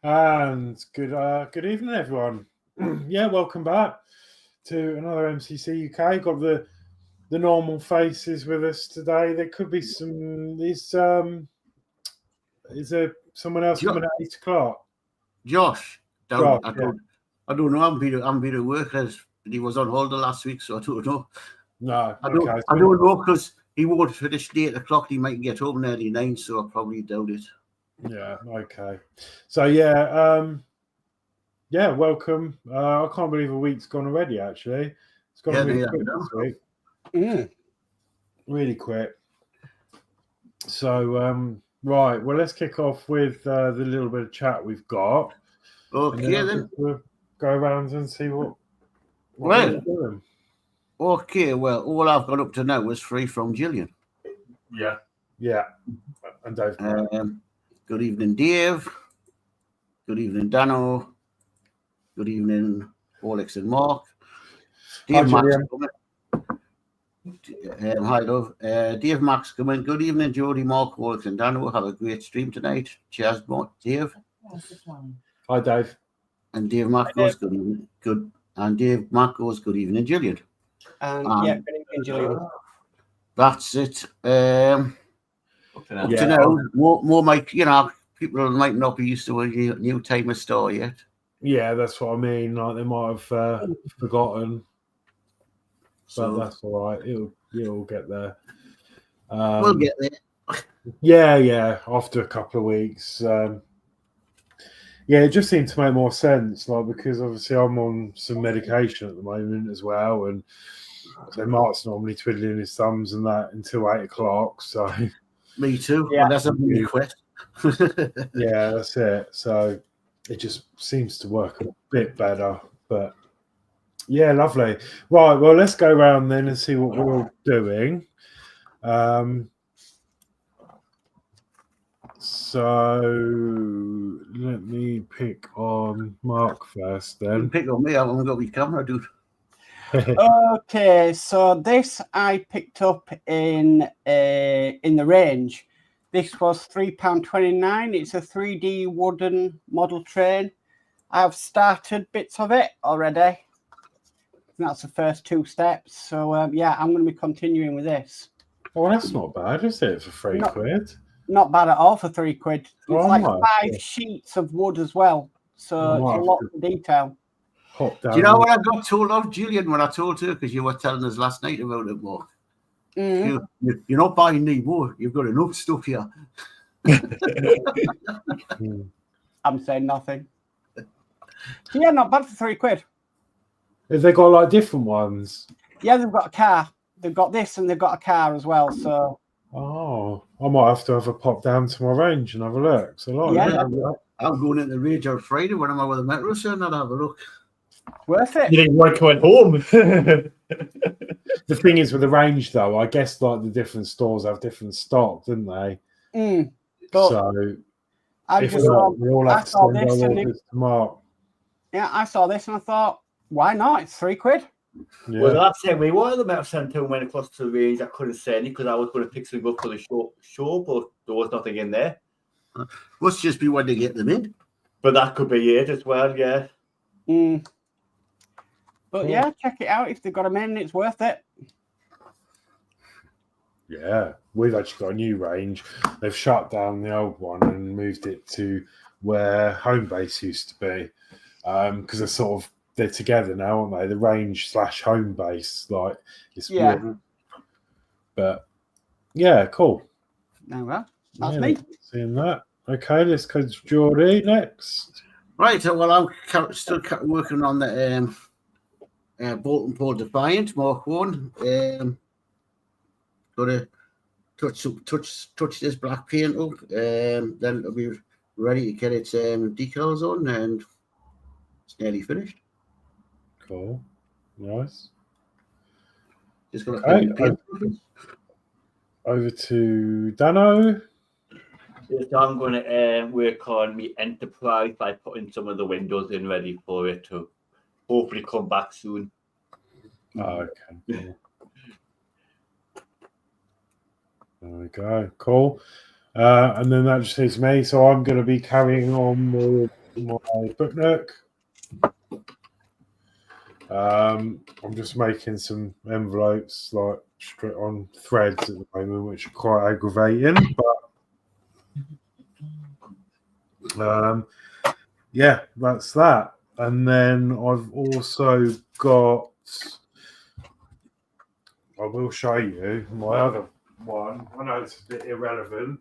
And good evening, everyone. Yeah, welcome back to another MCC UK. Got the normal faces with us today. There could be some. Is there someone else coming at 8 o'clock? Josh. I Yeah. don't know. I haven't been at work as he was on holiday last week, so I don't know. No, I don't know because he won't finish 8 o'clock. He might get home nearly 9, so I probably doubt it. Yeah. Okay. So yeah. Yeah, welcome. I can't believe a week's gone already. Actually, it's gone really quick this week. Yeah. Really quick. So right, well, let's kick off with the little bit of chat we've got. Okay, then we'll go around and see what we're doing. Okay, well, all I've got up to now is free from Gillian. Yeah, and Dave. Good evening, Dave. Good evening, Danno. Good evening, Horlixs and Mark. Dave Max coming. Hi, love. Dave Max coming. Good evening, Geordie, Mark, Horlixs and Danno. Have a great stream tonight. Cheers, Dave. Hi, Dave. And Dave Mack goes, good evening. Good. And Dave Mack goes, good evening, Gillian. Yeah, good evening, Gillian. That's it. Up to now, more might, people might not be used to a new time of store yet. Yeah, that's what I mean. Like they might have forgotten, but that's all right. It'll get there. We'll get there. Yeah. After a couple of weeks, it just seemed to make more sense. Like because obviously I'm on some medication at the moment as well, and so Mark's normally twiddling his thumbs and that until 8 o'clock. So me too. Yeah, that's a request. Yeah, that's it. So it just seems to work a bit better, but yeah, lovely. Right, well, let's go around then and see what we're all doing. So let me pick on Mark first then. Pick on me, I haven't got my camera, dude. Okay, so this I picked up in the range. This was £3.29. It's a 3D wooden model train. I've started bits of it already. That's the first 2 steps. So yeah, I'm going to be continuing with this. Oh, that's not bad, is it, for £3? Not bad at all for £3. It's like 5 sheets of wood as well. So it's a lot of detail. Do you know what I got told of, Gillian, when I told her? Because you were telling us last night about it, Mark. You're not buying any more. You've got enough stuff here. I'm saying nothing. Yeah, not bad for £3. Have they got like different ones? Yeah, they've got a car. They've got this and they've got a car as well. So. Oh, I might have to have a pop down to my range and have a look. So I'm going in the range on Friday when I'm over the metro, so I'll have a look. Worth it. You didn't like going home. The thing is with the range, though, I guess like the different stores have different stock, don't they? So if not, we all have to send our orders to Mark. Yeah, I saw this and I thought, why not? It's £3. Yeah. Well, that's it. We wanted the metal centre and went across to the range. I couldn't say anything because I was going to pick something up for the show, but there was nothing in there. Must just be when to get them in. But that could be it as well, yeah. But yeah, check it out. If they've got them in, it's worth it. Yeah, we've actually got a new range. They've shut down the old one and moved it to where home base used to be. Because they're together now, aren't they? The range / home base, like it's weird. But yeah, cool. No, that's me. Seeing that. Okay, let's go to Geordie next. Right, well, I'm still working on the Bolton Pole Defiant Mark 1. Got to touch this black paint up, then it'll be ready to get its decals on, and it's nearly finished. Cool, nice. Just got to paint. Over to Danno. Yes, I'm going to work on my Enterprise by putting some of the windows in ready for it to hopefully come back soon. Oh, okay. There we go. Cool. And then that just leaves me. So I'm going to be carrying on with my book nook. I'm just making some envelopes like straight on threads at the moment, which are quite aggravating. But yeah, that's that. And then I've also got. I will show you my other one. I know it's a bit irrelevant.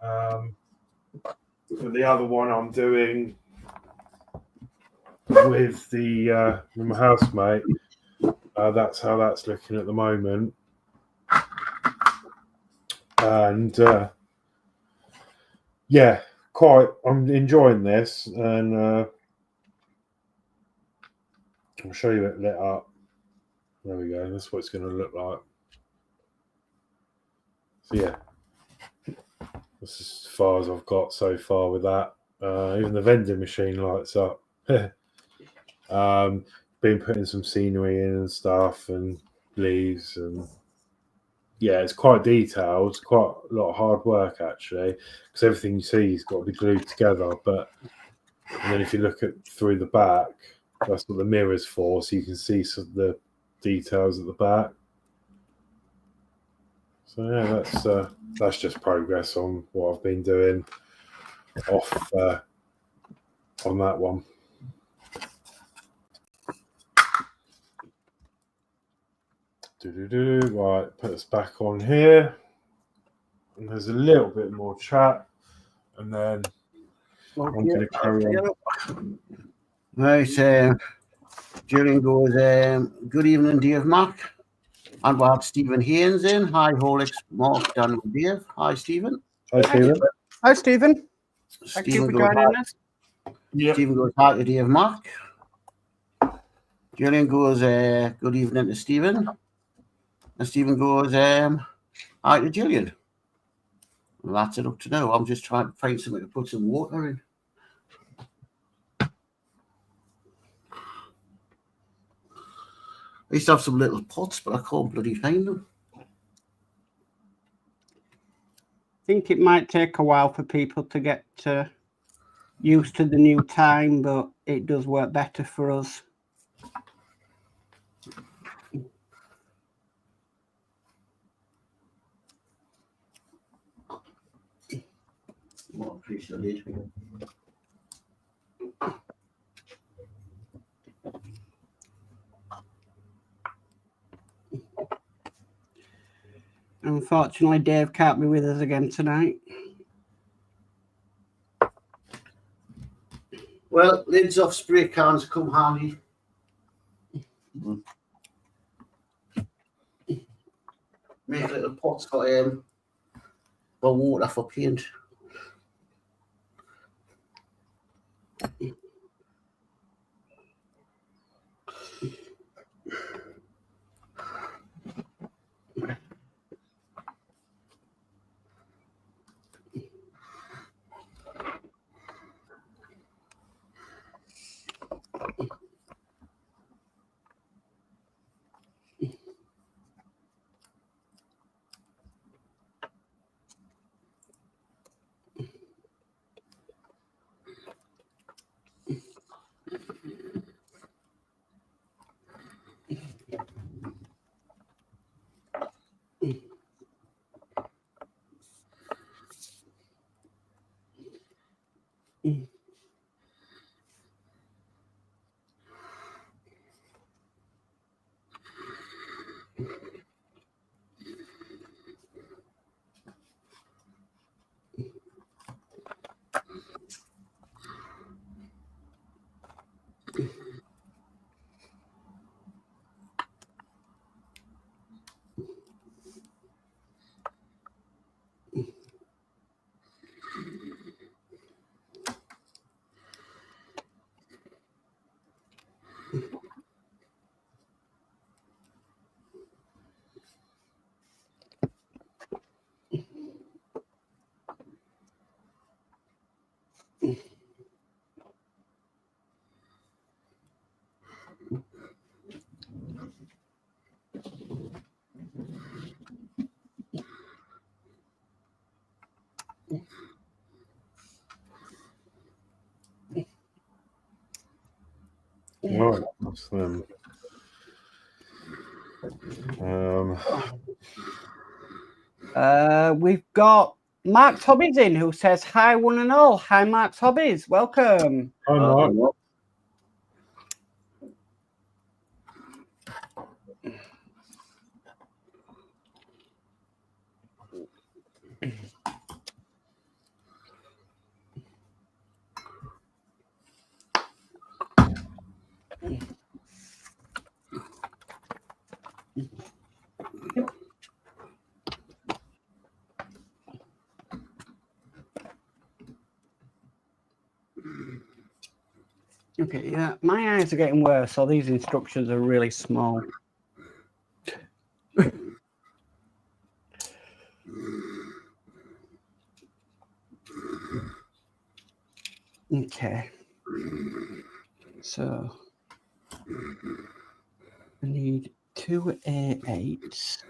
But the other one I'm doing with my housemate. That's how that's looking at the moment. And yeah, I'm enjoying this, and I'll show you it lit up. There we go. That's what it's going to look like. So yeah, that's as far as I've got so far with that. Even the vending machine lights up. Been putting some scenery in and stuff, and leaves, and yeah, it's quite detailed. It's quite a lot of hard work actually, because everything you see has got to be glued together. And then if you look through the back, that's what the mirror's for, so you can see some of the details at the back. So yeah, that's just progress on what I've been doing off on that one. Right, put us back on here, and there's a little bit more chat, and then I'm going to carry on. Right, Gillian goes, good evening, Dave, Mark. And we'll have Stephen Haynes in. Hi, Horlixs, Mark, Danno, Dave. Hi, Stephen. Hi, Stephen. Hi, Stephen. Thank you Stephen for goes, joining us. Yep. Stephen goes, hi to Dave, Mark. Gillian goes, good evening to Stephen. And Stephen goes, hi to Gillian. Well, that's it up to now. I'm just trying to find something to put some water in. I used to have some little pots, but I can't bloody find them. I think it might take a while for people to get used to the new time, but it does work better for us. More appreciated. Unfortunately, Dave can't be with us again tonight. Well, lids off spray cans come handy. Make little pots for water for paint. Right, that's them. We've got Mark's Hobbies in, who says, hi, one and all. Hi, Mark's Hobbies. Welcome. Hi, Mark. Okay, yeah, my eyes are getting worse, so these instructions are really small. Okay. So I need 2 A8s.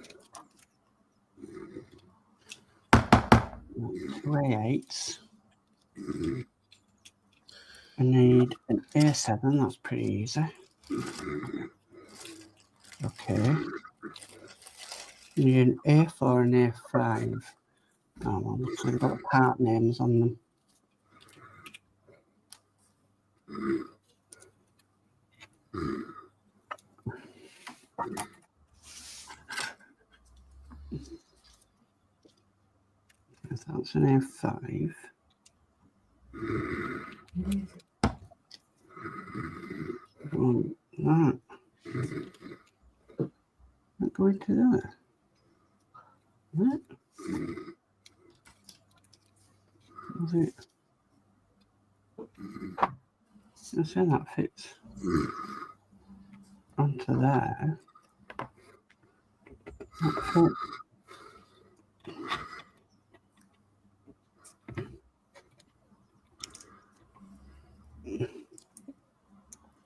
2 A8s. I need an A7, that's pretty easy. Okay. I need an A4 and A5. Oh, well, so they've got part names on them. That's an A5. That. Not going to that. What? Was it? I say that fits onto there. That fits.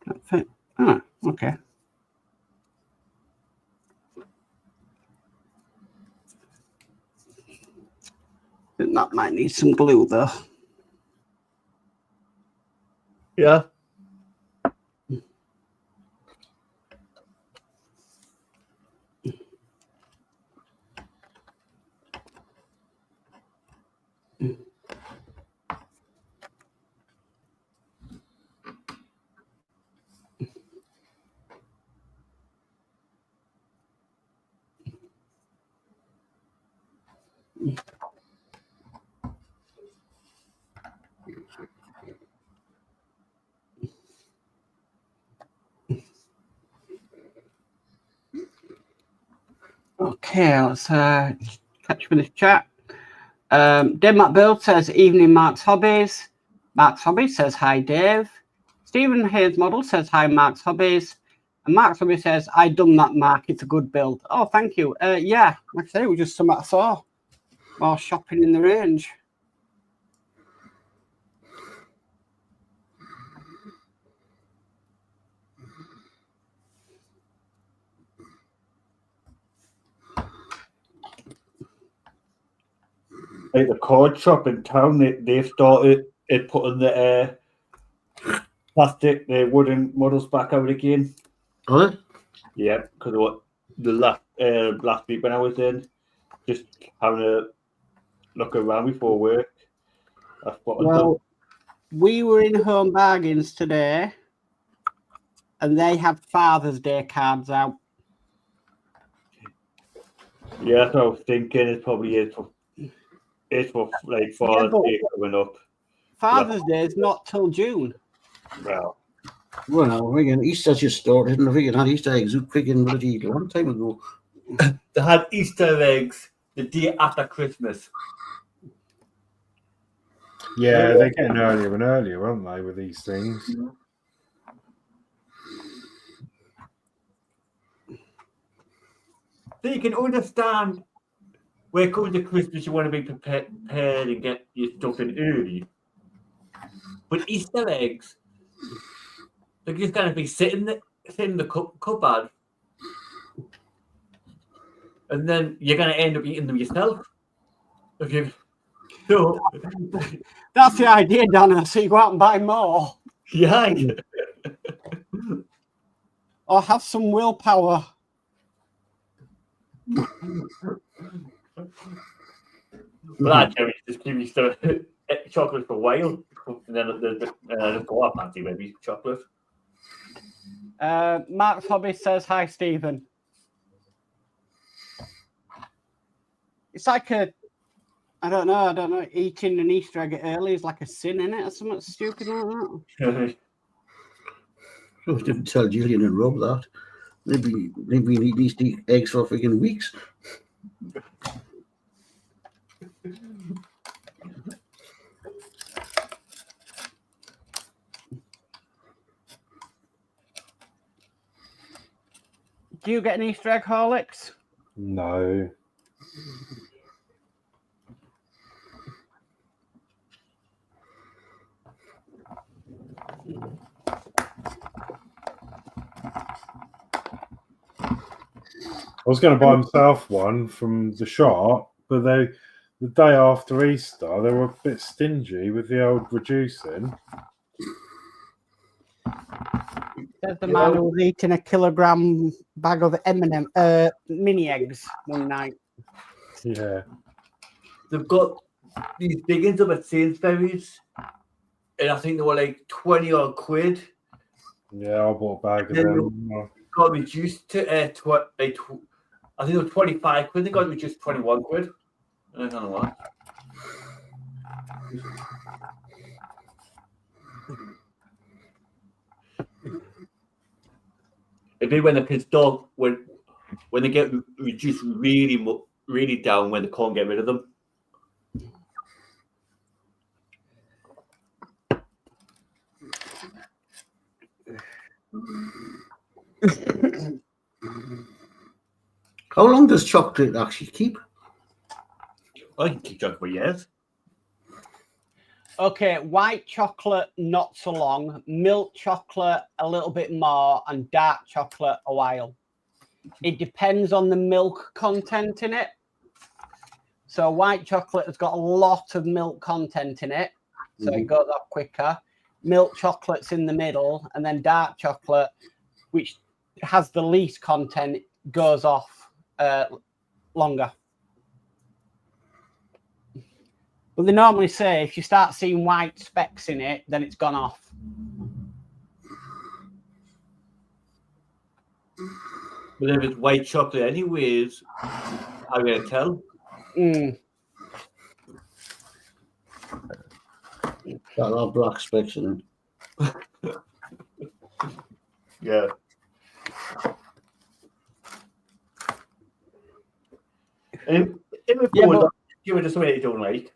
That fit. Oh, okay. I think that might need some glue though. Yeah. Okay, let's catch up in this chat. Danno Builds says, evening, Mark's Hobbies. Mark's Hobbies says, hi, Dave. Stephen Hayes Model says, hi, Mark's Hobbies. And Mark's Hobbies says, I done that, Mark. It's a good build. Oh, thank you. Yeah, like I say, it was just something I saw while shopping in the range. Like the card shop in town, they've started putting the plastic, the wooden models back out again. Huh? Yeah, because what the last week when I was in, just having a look around before work. That's what I've done. We were in Home Bargains today, and they have Father's Day cards out. Yeah, that's what I was thinking. It probably is for like Father's Day coming up. Father's Day is not till June. Well, friggin' Easter's just started, and I friggin' had Easter eggs friggin' bloody a long time ago. they had Easter eggs the day after Christmas. Yeah, they're getting earlier and earlier, aren't they, with these things? So you can understand where it comes to Christmas, you want to be prepared and get your stuff in early. But Easter eggs, they're just going to be sitting in the cupboard. And then you're going to end up eating them yourself. Okay. So, that's the idea, Danno. So you go out and buy more. Yeah. or have some willpower. Well, actually, just give me some chocolate for a while, and then just go up, fancy maybe chocolate. Mark's Hobby says, hi, Stephen. It's like I don't know, eating an Easter egg early is like a sin, in it, or something stupid like that. I didn't tell Gillian and Rob that. Maybe we need Easter eggs for freaking weeks. Do you get an Easter egg, Horlicks? No. I was going to buy myself one from the shop, but the day after Easter, they were a bit stingy with the old reducing. There's the man who was eating a kilogram bag of M&M mini eggs one night. Yeah. They've got these big ones up at Sainsbury's, and I think they were like 20 odd quid. Yeah, I bought a bag of them. Got reduced to I think it was 25 quid. They got reduced to 21 quid. I don't know why. It'd be when the pissed off when they get reduced really down when they can't get rid of them. How long does chocolate actually keep? I can keep chocolate for years. Okay, white chocolate, not so long. Milk chocolate, a little bit more. And dark chocolate, a while. It depends on the milk content in it. So white chocolate has got a lot of milk content in it. So it goes off quicker. Milk chocolate's in the middle. And then dark chocolate, which has the least content, goes off longer. But they normally say if you start seeing white specks in it, then it's gone off. But if it's white chocolate anyways, I'm going to tell. Got a lot of black specks in it. Yeah. And give it just the way you don't like.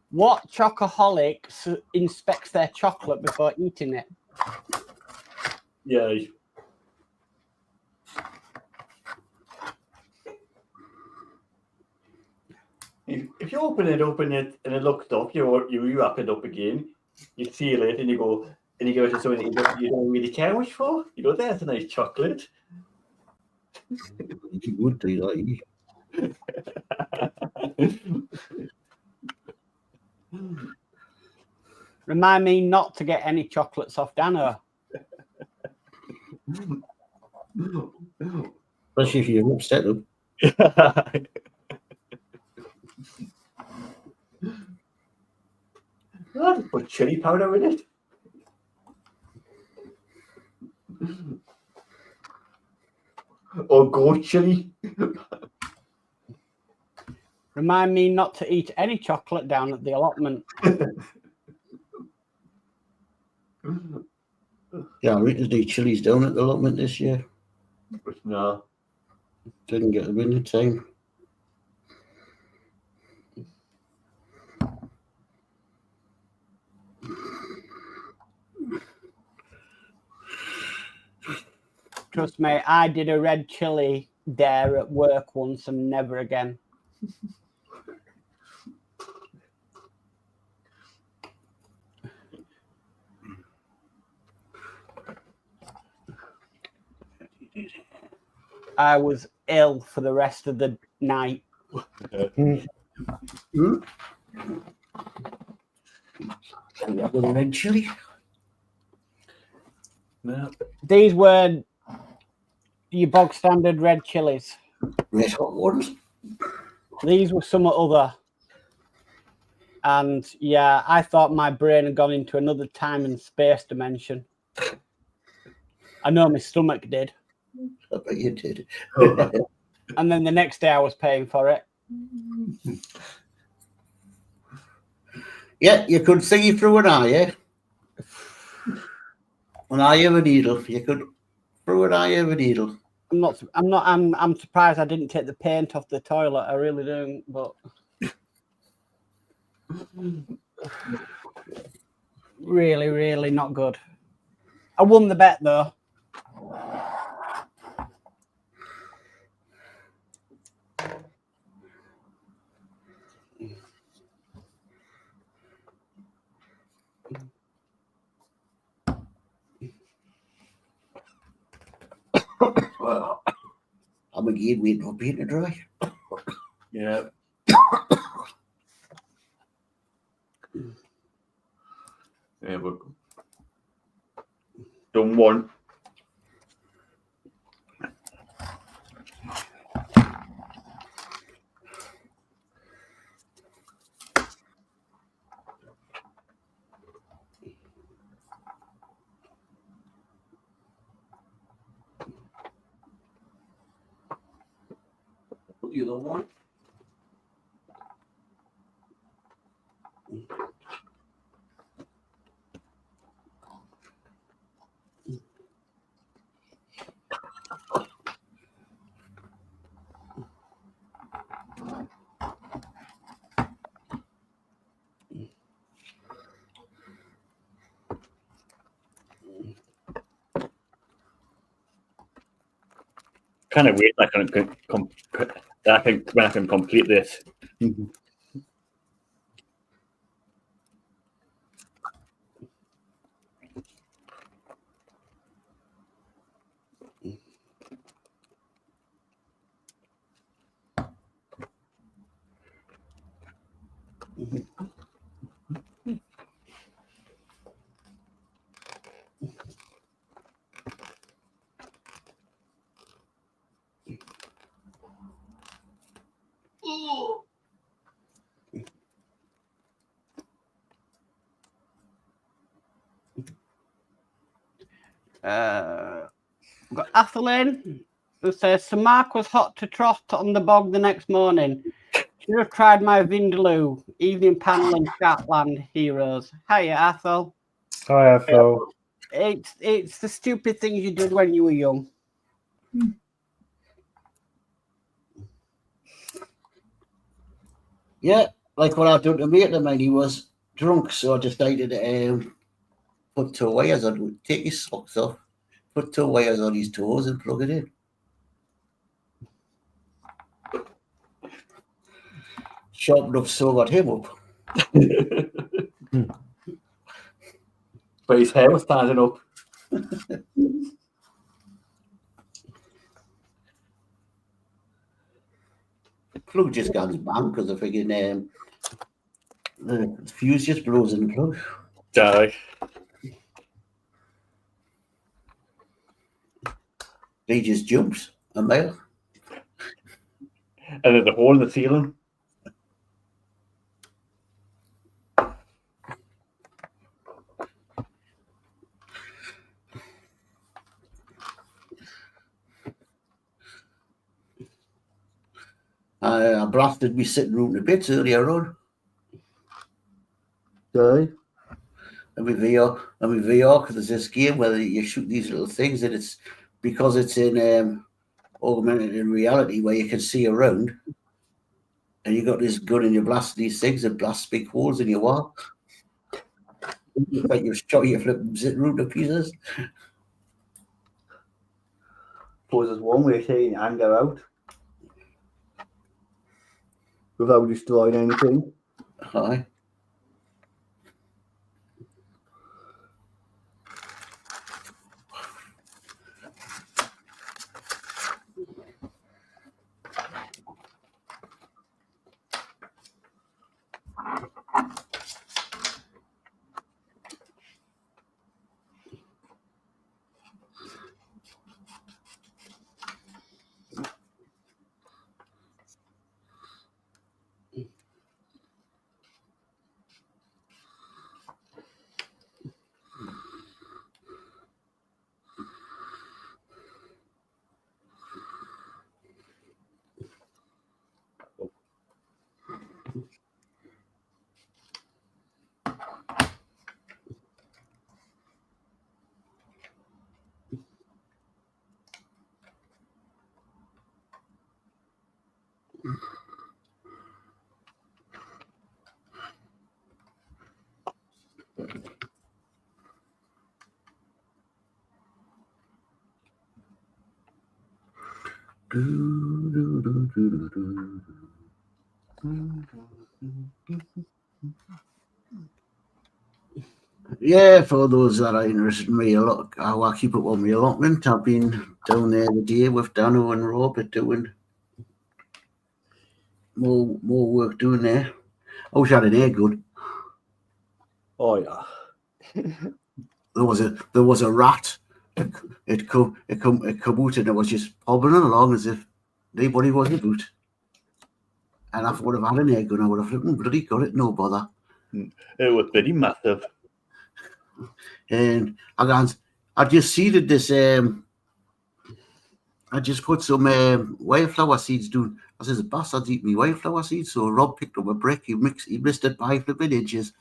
What chocoholic inspects their chocolate before eating it? Yeah. If you open it and it looks up, you wrap it up again, you seal it and you give it to someone you don't really care much for. You go, there's a nice chocolate. You would do that. Remind me not to get any chocolates off Danno. Especially if you're upset them. I'll just put chili powder in it. Or goat chili. Remind me not to eat any chocolate down at the allotment. Yeah, we did do chilies down at the allotment this year. But no. Didn't get them in the time. Trust me, I did a red chili dare at work once and never again. I was ill for the rest of the night. Red chili. No. These were your bog standard red chilies. Red hot ones. These were some other. And yeah, I thought my brain had gone into another time and space dimension. I know my stomach did. I bet you did. And then the next day I was paying for it. Yeah, you could see through an eye, yeah? An eye of a needle. You could through an eye of a needle. I'm surprised I didn't take the paint off the toilet. I really don't, but really, really not good. I won the bet though. Well, I'm again waiting for paint to dry. Yeah. There we go. Done one. Put the other one. Kind of wait when I can complete this. We've got Athelin, who says, Sir Mark was hot to trot on the bog the next morning. Should have tried my Vindaloo, evening panel and Scotland heroes. Hiya, Athel. Hi, Ethel. It's the stupid things you did when you were young. Yeah, like what I done to mate of mine. He was drunk, so I decided to put two wires on, take his socks off, put two wires on his toes and plug it in. Sharp enough so got him up. But his hair was standing up. The plug just goes bang because I figured the fuse just blows in the plug. Die. He just jumps a mile. And there's a hole in the ceiling. I blasted me sitting room to bits earlier on. And with VR, because there's this game where you shoot these little things, and it's because it's in augmented in reality where you can see around, and you got this gun and you blast these things and blast big holes in your wall. Like you've shot your flipping sitting room to pieces. Suppose there's one way of taking your anger out without destroying anything. Aye. Yeah, for those that are interested in me, how I keep up on my allotment, I've been down there today with Danno and Robert doing more work doing there. I wish I had an air gun. Oh yeah. There was a rat. It come out and it was just hobbling along as if anybody was about. And if I would have had an air gun, I would have flipping bloody got it, no bother. It was very massive. And I just seeded this. I just put some wildflower seeds down. I says, the bastards eat me wildflower seeds. So Rob picked up a brick. He missed it by flipping inches.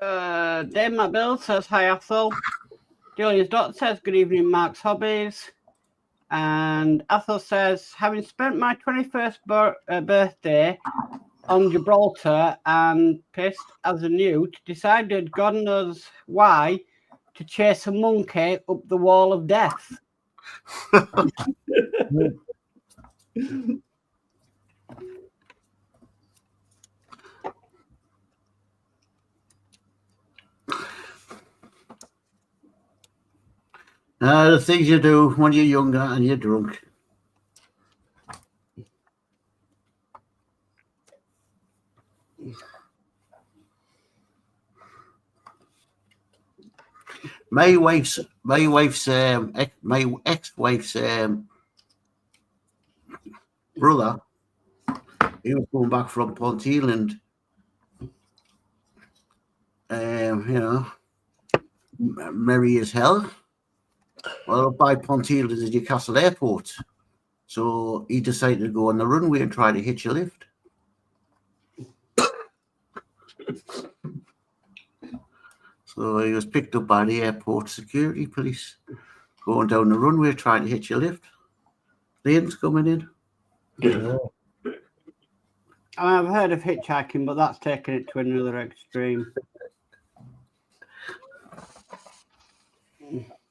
Danno Builds says, hi, Athol. Gillian Dotz says, good evening, Mark's Hobbies. And Athol says, having spent my 21st birthday on Gibraltar and pissed as a newt, decided, God knows why, to chase a monkey up the wall of death. The things you do when you're younger and you're drunk. My ex-wife's brother, he was going back from Ponteland, merry as hell. Well, by Ponteland is Newcastle Airport. So he decided to go on the runway and try to hitch a lift. So he was picked up by the airport security police going down the runway trying to hitch a lift. Planes coming in. Yeah. I've heard of hitchhiking, but that's taken it to another extreme.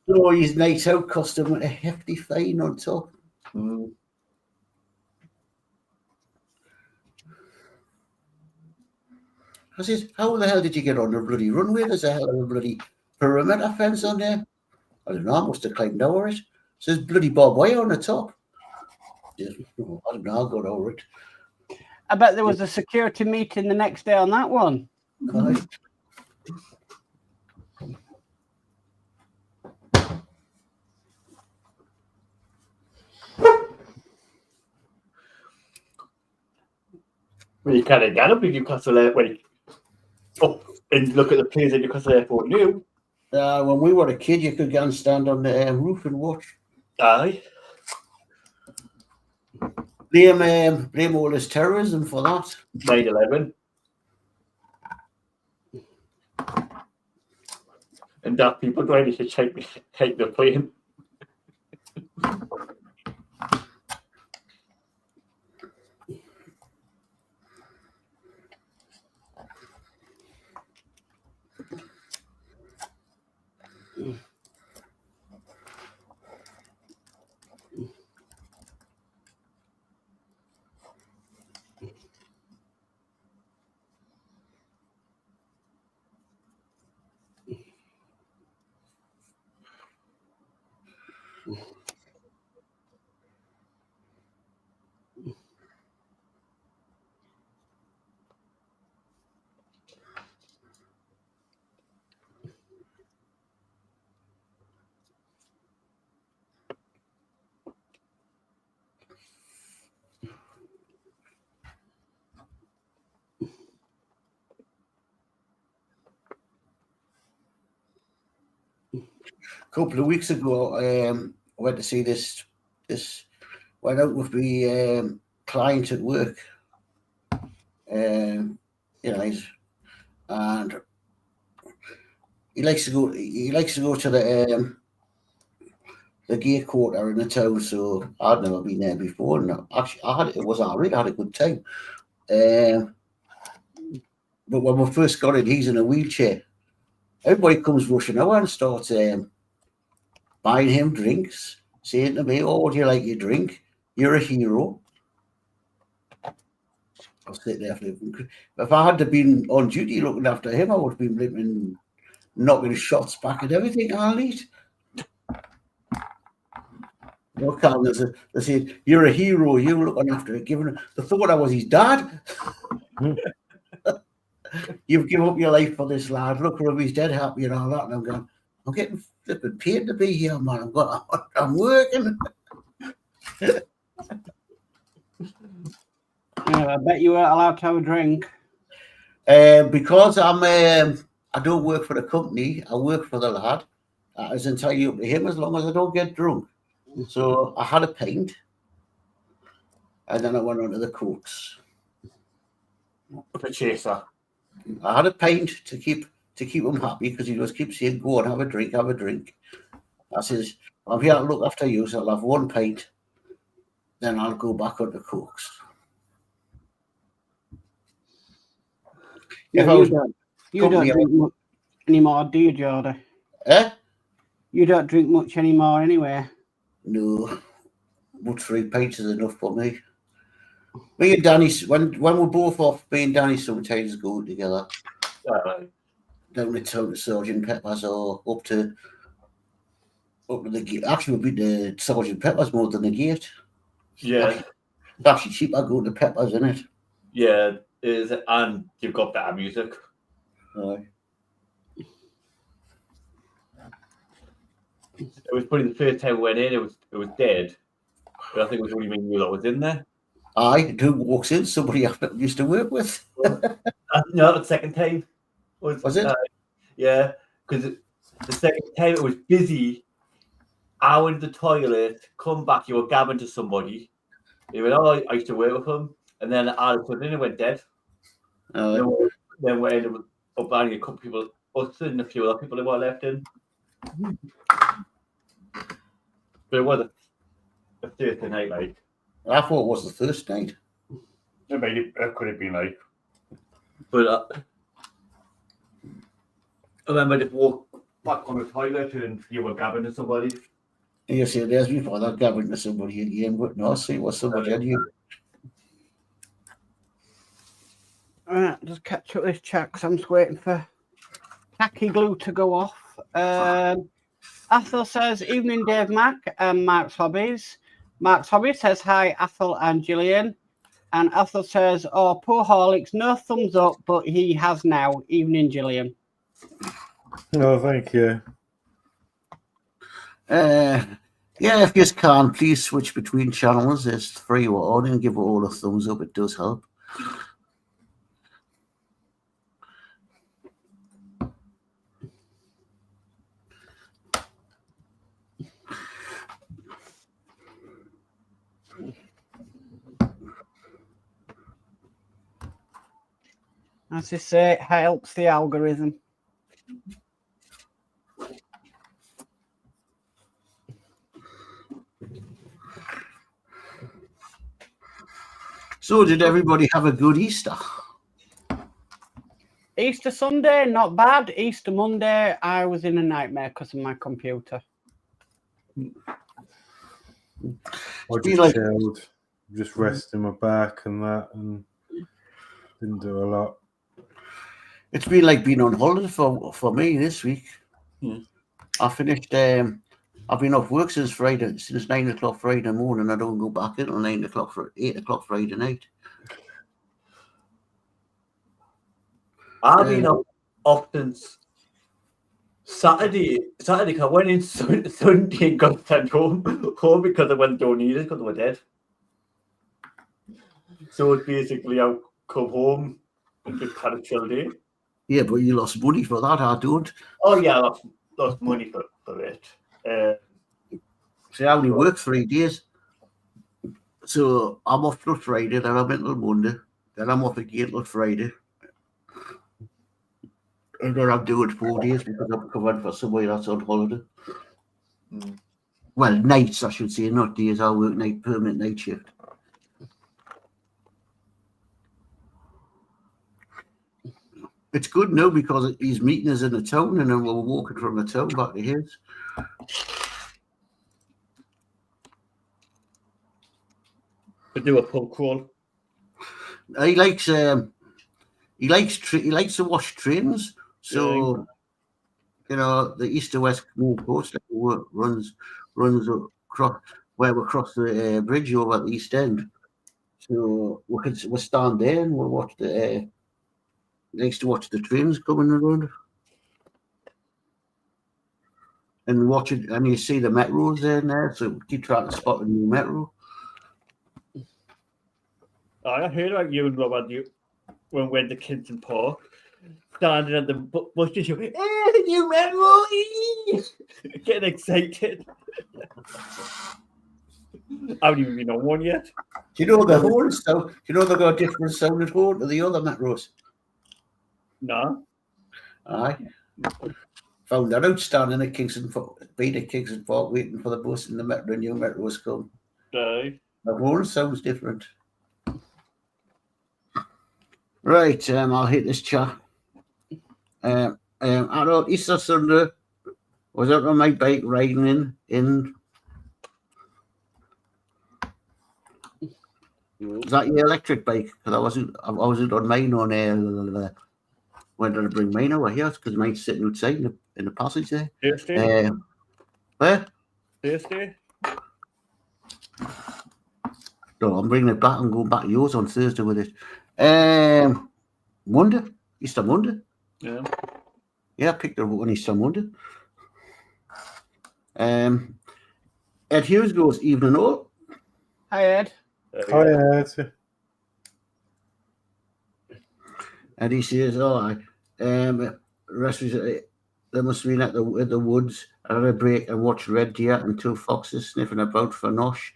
So his night out cost him a hefty fine on top. I says, how the hell did you get on the bloody runway? There's a hell of a bloody perimeter fence on there. I don't know, I must have climbed over it. Says bloody barbed wire on the top. Says, oh, I don't know, I got over it. I bet there was a security meeting the next day on that one. Aye. Well, you can't get up in Newcastle Airport. Oh, and look at the planes at Newcastle Airport now. When we were a kid, you could go and stand on the roof and watch. Aye. Blame all this terrorism for that. 9/11. And that people trying to take the plane. A couple of weeks ago, I went to see this went out with the client at work. And he likes to go to the gear quarter in the town, so I'd never been there before. And actually, it was all right. I had a good time. But when we first got in, he's in a wheelchair. Everybody comes rushing over and starts buying him drinks, saying to me, "Oh, would you like your drink? You're a hero." I'll sit there flipping. If I had to been on duty looking after him, I would have been flipping, knocking shots back at everything I'll eat. They said, "You're a hero, you're looking after it." They thought I was his dad. You've given up your life for this lad. Look at him, he's dead happy and all that. And I'm going, I'm getting flipping paid to be here, man. I'm working. I bet you weren't allowed to have a drink. Because I don't work for the company, I work for the lad. It's entirely up to him as long as I don't get drunk. So I had a pint, and then I went on to the Cokes. The chaser. I had a pint to keep him happy because he just keeps saying, "Go on, have a drink, have a drink." I says, "I'm here to look after you, so I'll have one pint, then I'll go back on the Cokes." You don't drink much anymore, do you, Geordie? You don't drink much anymore anyway. No, but 3 pints is enough for me. Me and Danny, when we're both off, me and Danny sometimes go together. Down the town to Sergeant Pepper's or up to the gate. Actually, we've been to Sergeant Pepper's more than the gate. Yeah. It's actually cheaper going to Pepper's, isn't it? Yeah, it is, and you've got better music. Aye. It was probably the first time we went in, it was dead. But I think it was only me and you that was in there. Aye, who walks in? Somebody I used to work with. No, the second time. Was it? Yeah, because the second time it was busy. I went to the toilet, come back, you were gabbing to somebody. They went, "Oh, I used to work with him." And then all of a sudden it went dead. Then we ended up finding a couple of people, us and a few other people that were left in. But it was a Thursday night, like. I thought it was the first night. Maybe it could have been like. But I remember I just walked back on the toilet and you were gabbing to somebody. And you say, "There's me father gabbing to somebody again," but no, see, it was somebody I knew. All right, just catch up this chat because I'm just waiting for tacky glue to go off. Athel says, "Evening, Dave, Mac, and Mark's Hobbies." Mark's Hobbies says, "Hi, Athel and Gillian." And Athel says, "Oh, poor Horlicks, no thumbs up, but he has now. Evening, Gillian." Oh, thank you. Yeah, if you can, please switch between channels. It's free on and give it all a thumbs up. It does help. As they say, it helps the algorithm. So, did everybody have a good Easter? Easter Sunday, not bad. Easter Monday, I was in a nightmare because of my computer. I just chilled, just resting my back and that, and didn't do a lot. It's been like being on holiday for me this week. I finished. I've been off work since 9 o'clock Friday morning. I don't go back until 8 o'clock Friday night. I've been off since Saturday. I went in Sunday and got sent home because I went don't need it because they were dead. So it's basically I come home and just had a chill day. Yeah, but you lost money for that. I don't. Oh yeah, I lost money for it. See, I only work 3 days. So I'm off till Friday, then I'm in till Monday, then I'm off again till Friday. And then I'm doing 4 days because I'm covered for somebody that's on holiday. Well, nights, I should say, not days. I work permanent night shift. It's good now because he's meeting us in the town and then we're walking from the town back to his. To do a pub crawl. He likes to watch trains. So, you know, the east to west coast runs across where we cross the bridge over at the east end. So we'll stand there and we'll watch the. He likes to watch the trains coming around, and watch it. And you see the metros there and there. So keep trying to spot a new metro. I heard about you and Rob when we went to Kingston Park, standing at the bus station, hey, the new metro! Getting excited. I haven't even been on one yet. Do you know the horns? So, do you know they've got a different sounded horn to the other metros? No. Aye. Found that out standing at Kingston Park, waiting for the bus and the new metros come. Aye. The horn sounds different. Right, I'll hit this chat. I don't Easter Sunday was out on my bike riding in. Is that your electric bike? Because I wasn't on mine on when did I bring mine over here? Because mine's sitting outside in the passage there. Thursday? Where? Thursday? No, I'm bringing it back. I'm going back to yours on Thursday with it. Monday? Easter Monday? Yeah. Yeah, I picked it up on Easter Monday. Ed Hughes goes, evening all. Hi, Ed. Hi, Ed. And he says, oh, the rest of it, they must have been at the woods. I had a break and watched red deer and two foxes sniffing about for nosh.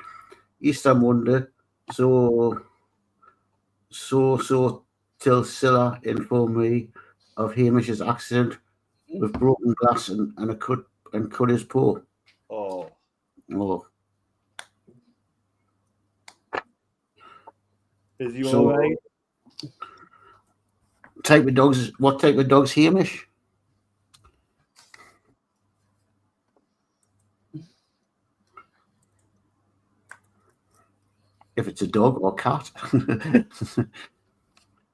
Easter Monday, so till Scylla informed me of Hamish's accident with broken glass and cut his paw. Oh. Is he all right? What type of dog's Hamish? If it's a dog or cat.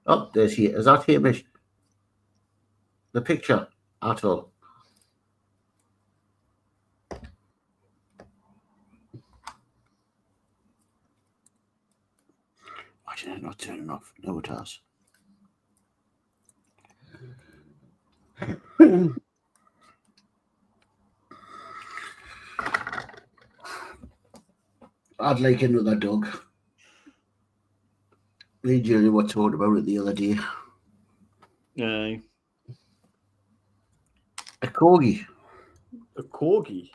Oh, there's here. Is that Hamish? The picture at all? Why should I not turn it off? No, it has. I'd like another dog. Me and Gillian were talking about it the other day. Aye. A corgi. A corgi?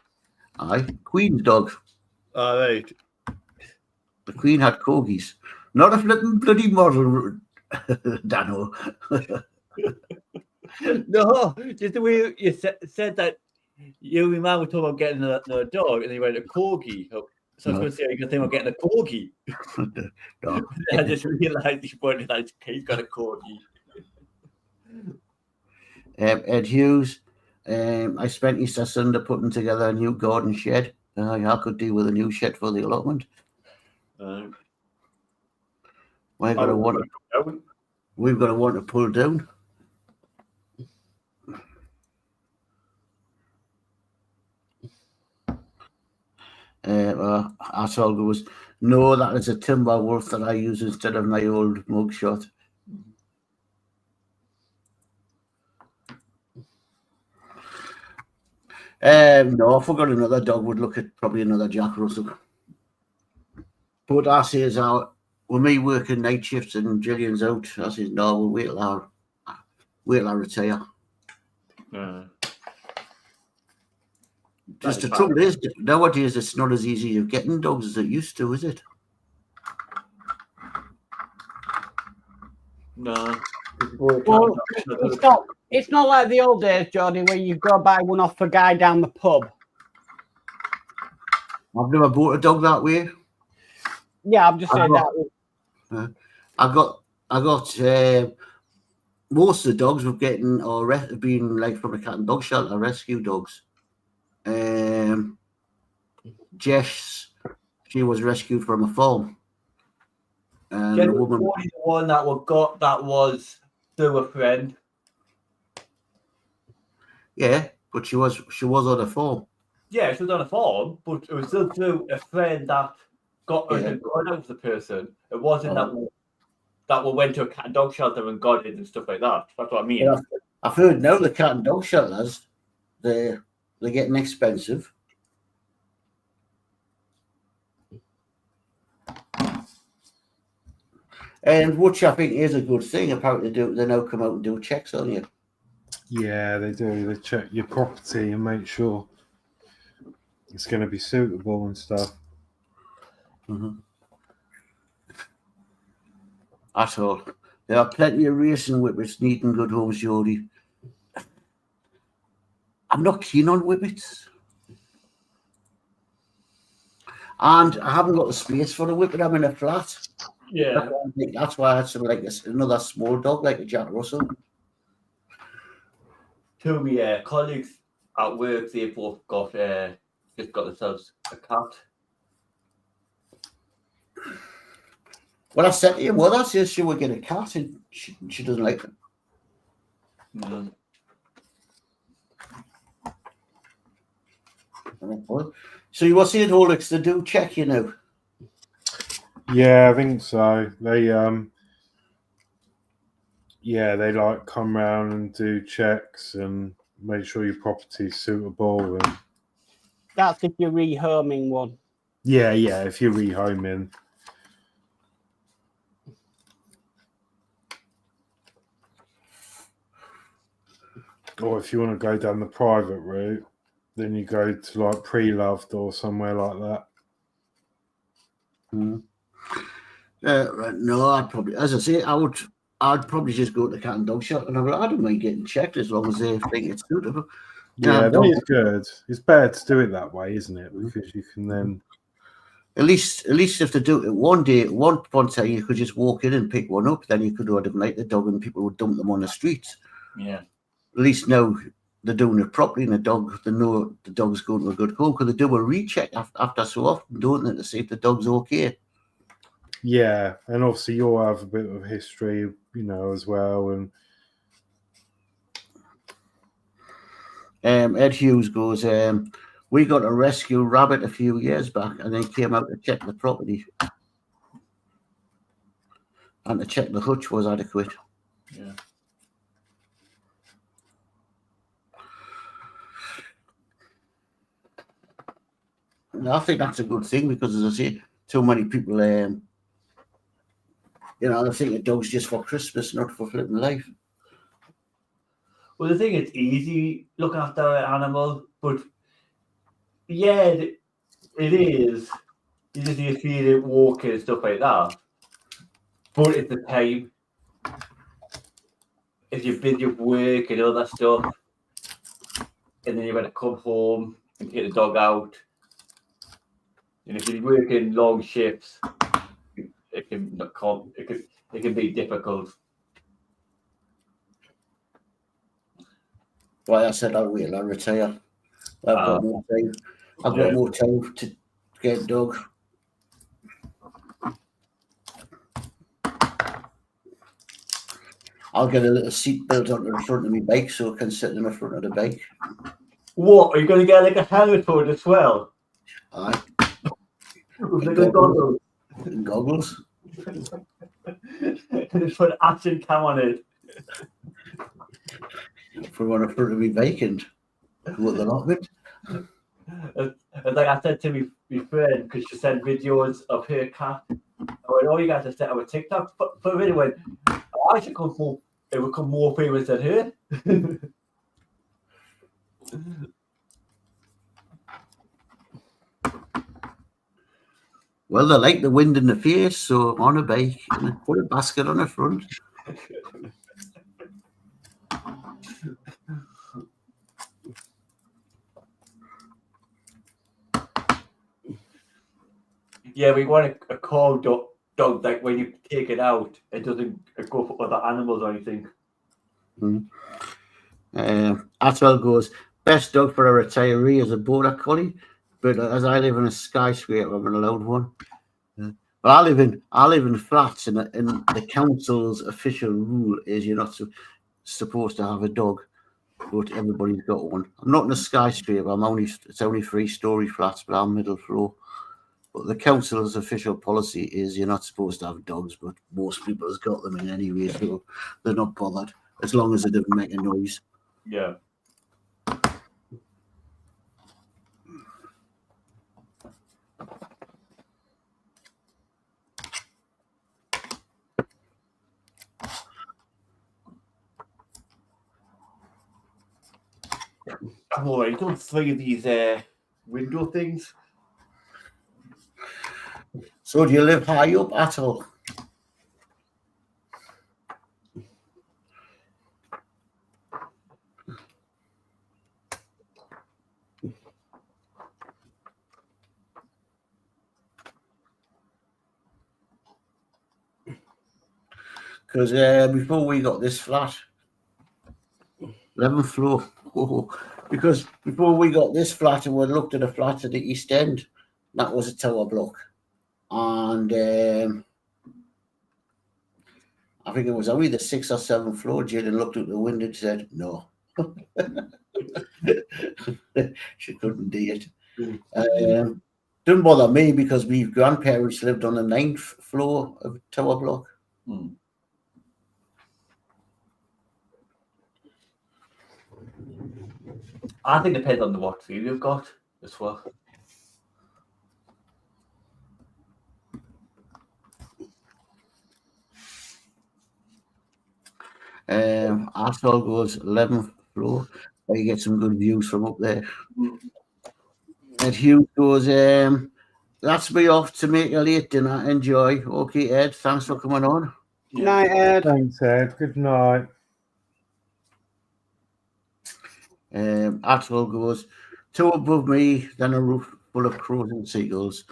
Aye. Queen's dog. All right. The Queen had corgis. Not a flipping bloody model, Danno. No, just the way you said that you and Mum were talking about getting a dog, and he went a corgi. So I was going to say, you can think about getting a corgi. No. I just realised you pointed out he's got a corgi. Ed Hughes, I spent Easter Sunday putting together a new garden shed. I could deal with a new shed for the allotment. We've got to want to pull down. Our told was, no, that is a timber wolf that I use instead of my old mugshot. No, I forgot another dog would look at probably another Jack Russell. But I says, with me working night shifts and Gillian's out, I says, no, we'll wait till I retire. Just the trouble is, nowadays it's not as easy of getting dogs as it used to, is it? No. Well, it's not like the old days, Geordie, where you go buy one off a guy down the pub. I've never bought a dog that way. Yeah, I'm just saying that. I got most of the dogs were getting or being like from a cat and dog shelter, rescue dogs. Jess, she was rescued from a farm. And Jen the was woman, the one that was through a friend. yeah, but she was on a farm. Yeah, she was on a farm, but it was still through a friend that got her to go out with the person. It wasn't that we went to a cat and dog shelter and got it and stuff like that. That's what I mean. Yeah, I've heard now the cat and dog shelters, they're getting expensive. And which I think is a good thing. Apparently, they now come out and do checks on you. Yeah, they do. They check your property and make sure it's going to be suitable and stuff. Mm-hmm. That's all. There are plenty of racing whippets needing good homes, Geordie. I'm not keen on whippets. And I haven't got the space for a whippet. I'm in a flat. Yeah. That's why I had something like another small dog, like a Jack Russell. Two of my colleagues at work, they both just got themselves a cat. Well, I said to your mother, says she would get a cat, and she doesn't like it. Mm. So you were saying Horlixs, they do check you now? Yeah, I think so. They like come round and do checks and make sure your property's suitable. And That's if you're rehoming one. yeah, if you're rehoming. Or if you want to go down the private route, then you go to like Pre-Loved or somewhere like that. Right, no, I'd probably, as I say, I'd probably just go to the cat and dog shelter, and I don't mind getting checked as long as they think it's suitable. Yeah, that is good. It's better to do it that way, isn't it? Because you can then at least if they do it one time, you could just walk in and pick one up. Then you could order them like the dog, and people would dump them on the streets. Yeah. At least now they're doing it properly, and they know the dog's going to a good home, because they do a recheck after so often, don't they, to see if the dog's okay. Yeah, and obviously you'll have a bit of history, as well. And Ed Hughes goes, we got a rescue rabbit a few years back, and they came out to check the property, and to check the hutch was adequate. Yeah. And I think that's a good thing, because, as I say, too many people, they think a dog's just for Christmas, not for flipping life. Well, the thing is easy looking after an animal, but yeah, it is. You just need to feed it, walk it, and stuff like that. But it's the time. If you're busy with work and all that stuff, and then you're going to come home and get the dog out, and if you're working long shifts, it can be difficult. Well, I said I'll wait till I retire. I've got more time. I've got more time to get a dog. I'll get a little seat built onto the front of my bike so I can sit in the front of the bike. What? Are you going to get like a helmet for it as well? Aye. With like goggles. Goggles. Just put an action cam on it. For one in front of me bike and what they're not with. And like I said to my friend, because she sent videos of her cat. I went, oh, you guys have set up a TikTok. But really went, I should come more, it would come more famous than her. Well, they like the wind in the face, so on a bike and put a basket on the front. Yeah, we want a cold dog that when you take it out, it doesn't go for other animals or anything. Atwell goes, best dog for a retiree is a border collie, but as I live in a skyscraper, I'm an allowed one. But I live in flats, and the council's official rule is you're not supposed to have a dog, but everybody's got one. I'm not in a skyscraper. It's only 3-story flats, but I'm middle floor. But the council's official policy is you're not supposed to have dogs, but most people has got them in any way, so they're not bothered as long as it doesn't make a noise. Yeah. I've already done 3 of these window things. So do you live high up at all? Because before we got this flat, 11th floor, because before we got this flat and we looked at a flat at the East End, that was a tower block. And I think it was only the 6th or 7th floor. Jillian looked at the window and said, no. She couldn't do it. Didn't bother me because my grandparents lived on the 9th floor of tower block. I think it depends on what view you've got as well. Arsenal goes 11th floor. You get some good views from up there. And Hugh goes, that's me off to make a late dinner. Enjoy. Okay, Ed, thanks for coming on. Good night, Ed. Thanks, Ed. Good night. Arsenal goes, 2 above me, then a roof full of crows and seagulls.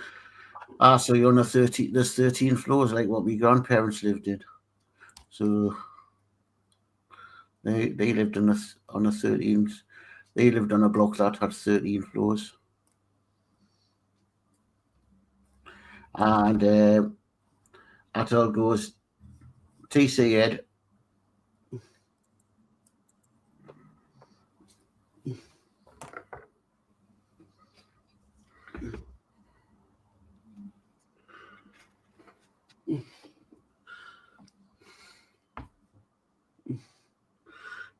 So you're on there's 13 floors like what my grandparents lived in. So they lived on a 13th. They lived on a block that had 13 floors. And Atal goes, TC Ed.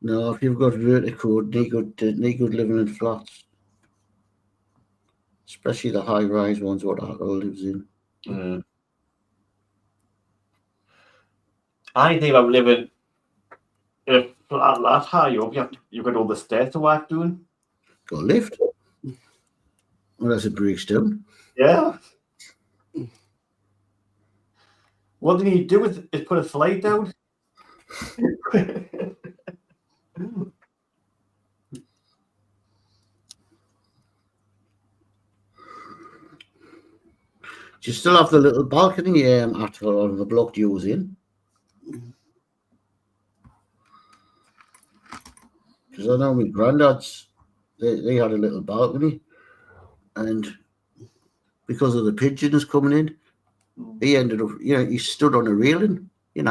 No, if you've got vertical, need good living in flats, especially the high-rise ones what Atal lives in. I think I'm living in a flat that high up. You've got all the stairs to work doing. Got a lift. Well, that's a breakdown. Yeah. What do you need to do is put a slide down. Do you still have the little balcony at on the block you was in? Because I know my granddad's, they had a little balcony, and because of the pigeons coming in, he ended up, he stood on a railing, and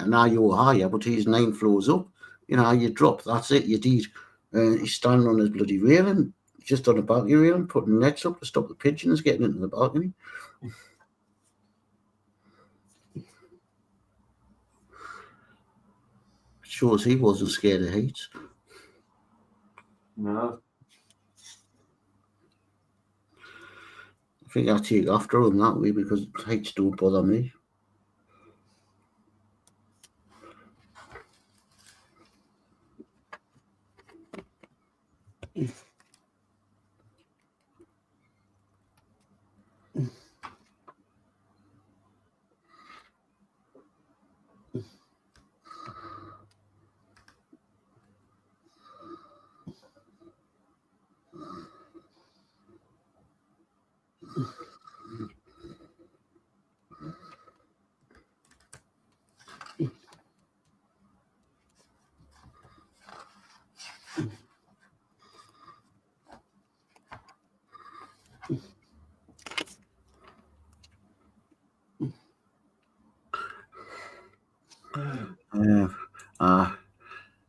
now you're higher, but he's 9 floors up. You drop, that's it, you did. He's standing on his bloody railing, just on a balcony railing, putting nets up to stop the pigeons getting into the balcony. Shows he wasn't scared of heights. No. I think I take after him that way because heights don't bother me.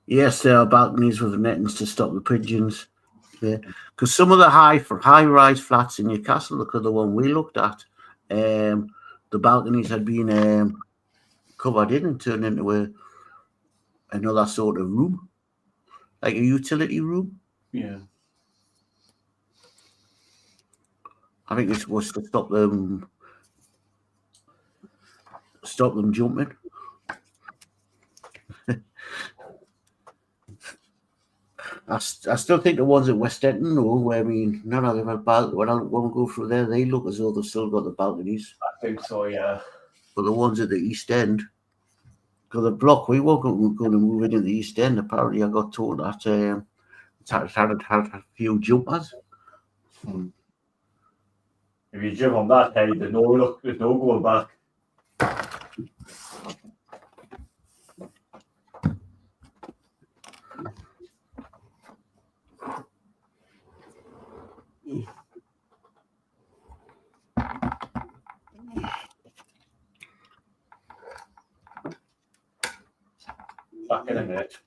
Yes, there are balconies with nettings to stop the pigeons. Yeah, because some of the high-rise flats in Newcastle, look at the one we looked at, the balconies had been covered in and turned into another sort of room, like a utility room. Yeah. I think this was to stop them jumping. I still think the ones at West End, where none of them have balconies. When we go through there, they look as though they've still got the balconies. I think so, yeah. But the ones at the East End, because the block we were going to move into the East End, apparently I got told that it had a few jumpers. If you jump on that, hey, there's no going back. Back in a minute.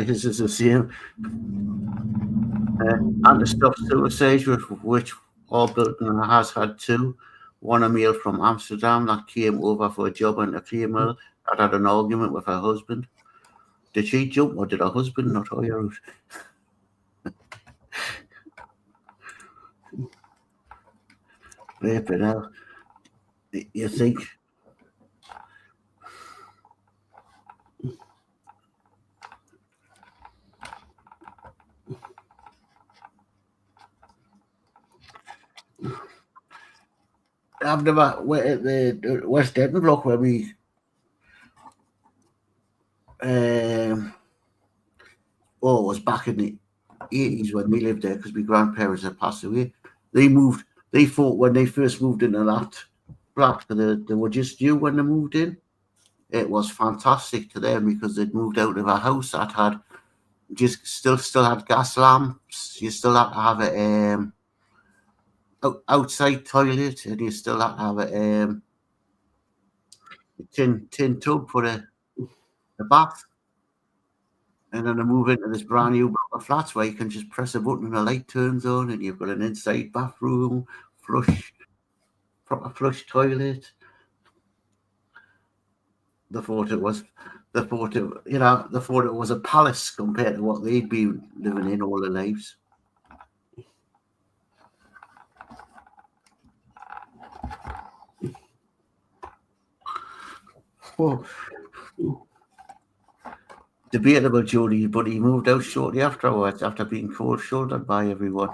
This is the same. And the stuff suicide, which all building has had two. One a male from Amsterdam that came over for a job, and a female that had an argument with her husband. Did she jump, or did her husband not hire out? Flipping hell. You think? I've never at the West End block where we it was back in the 80s when we lived there, because my grandparents had passed away. They thought when they first moved into that flat, they were just new when they moved in. It was fantastic to them because they'd moved out of a house that had still had gas lamps. You still had to have a outside toilet, and you still have to have a tin tub for the bath. And then I move into this brand new block of flats where you can just press a button and the light turns on, and you've got an inside bathroom, proper flush toilet. They thought it was a palace compared to what they'd been living in all their lives. Well, debatable, Geordie, but he moved out shortly afterwards after being cold-shouldered by everyone.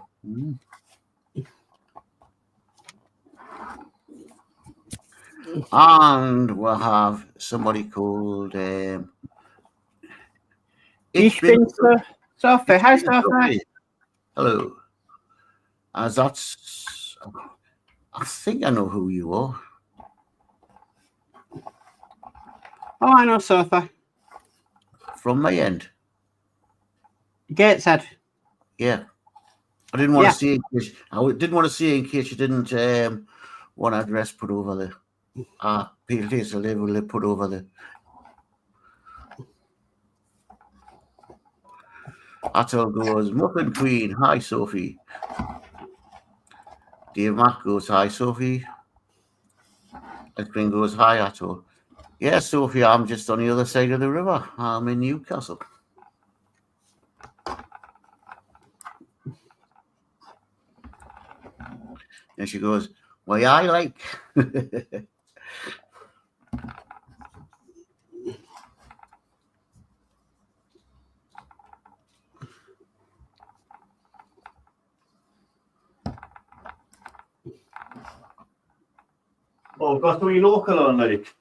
And we'll have somebody called Sophie. Hi, Sophie. Hello. As that's, I think I know who you are. Oh, I know Sophie. From my end. Gateshead. Yeah. I didn't want to see it. I didn't want to see it in case you didn't want address put over there. Place to live will put over there. Atul goes, Muffin Queen, hi Sophie. Dave Mack goes, hi Sophie. Edwin goes, hi Atul. Yeah, Sophie, I'm just on the other side of the river. I'm in Newcastle. And she goes, well, I like. Oh, got to be local on, like.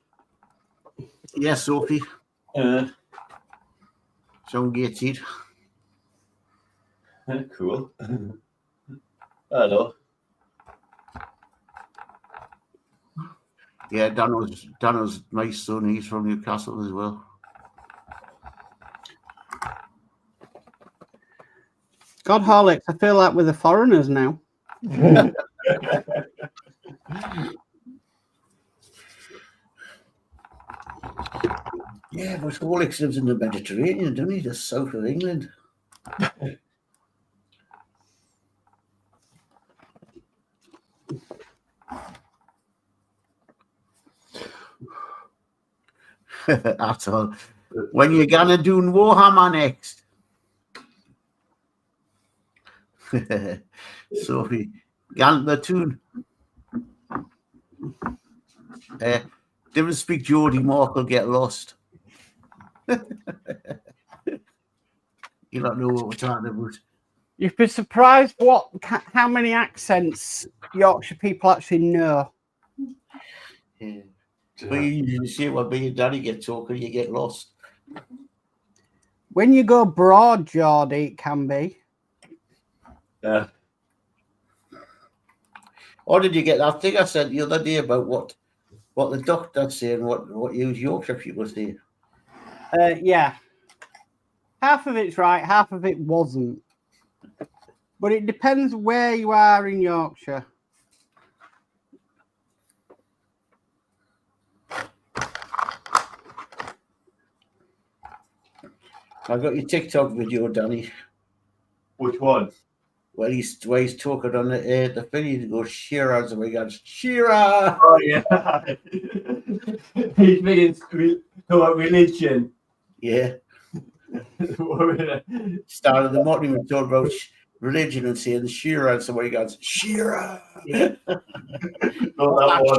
Yeah, Sophie. Sound gated. Cool. Hello. Yeah, Danno's my son. He's from Newcastle as well. God, Horlicks, I feel like we're the foreigners now. Yeah, but Horlicks lives in the Mediterranean, doesn't he? Just south of England. That's all. When you gonna do Warhammer next? Sophie, Gant the tune. Didn't speak Geordie, Mark will get lost. You don't know what we're talking about. You'd be surprised how many accents Yorkshire people actually know. Yeah. But you see what me and Danny get talking, you get lost. When you go broad, Geordie, it can be. Yeah. Or did you get that thing I said the other day about what the doctor's saying, what you Yorkshire people say? Yeah. Half of it's right, half of it wasn't. But it depends where you are in Yorkshire. I got your TikTok video, Danny. Which one? Well, he's talking on the thing. He goes, Shearer, and he goes, Shearer. Oh yeah. He's being about religion. Yeah. Started the morning we talked about religion and saying Shearer, and somebody goes, Shearer. Yeah. Not that one.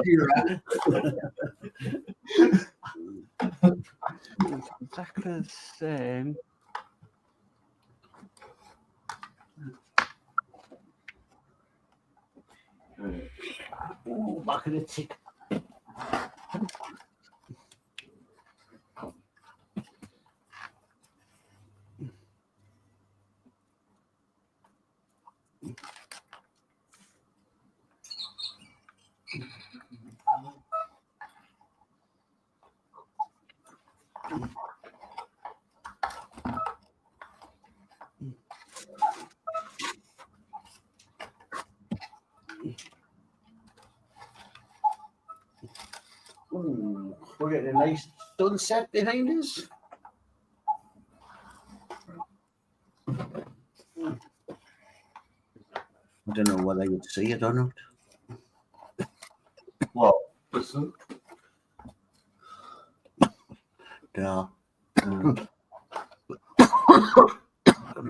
It's exactly the same. Ooh, back in the tick. Ooh, we're getting a nice sunset behind us. I don't know whether you'd see it or not. What? Listen. No.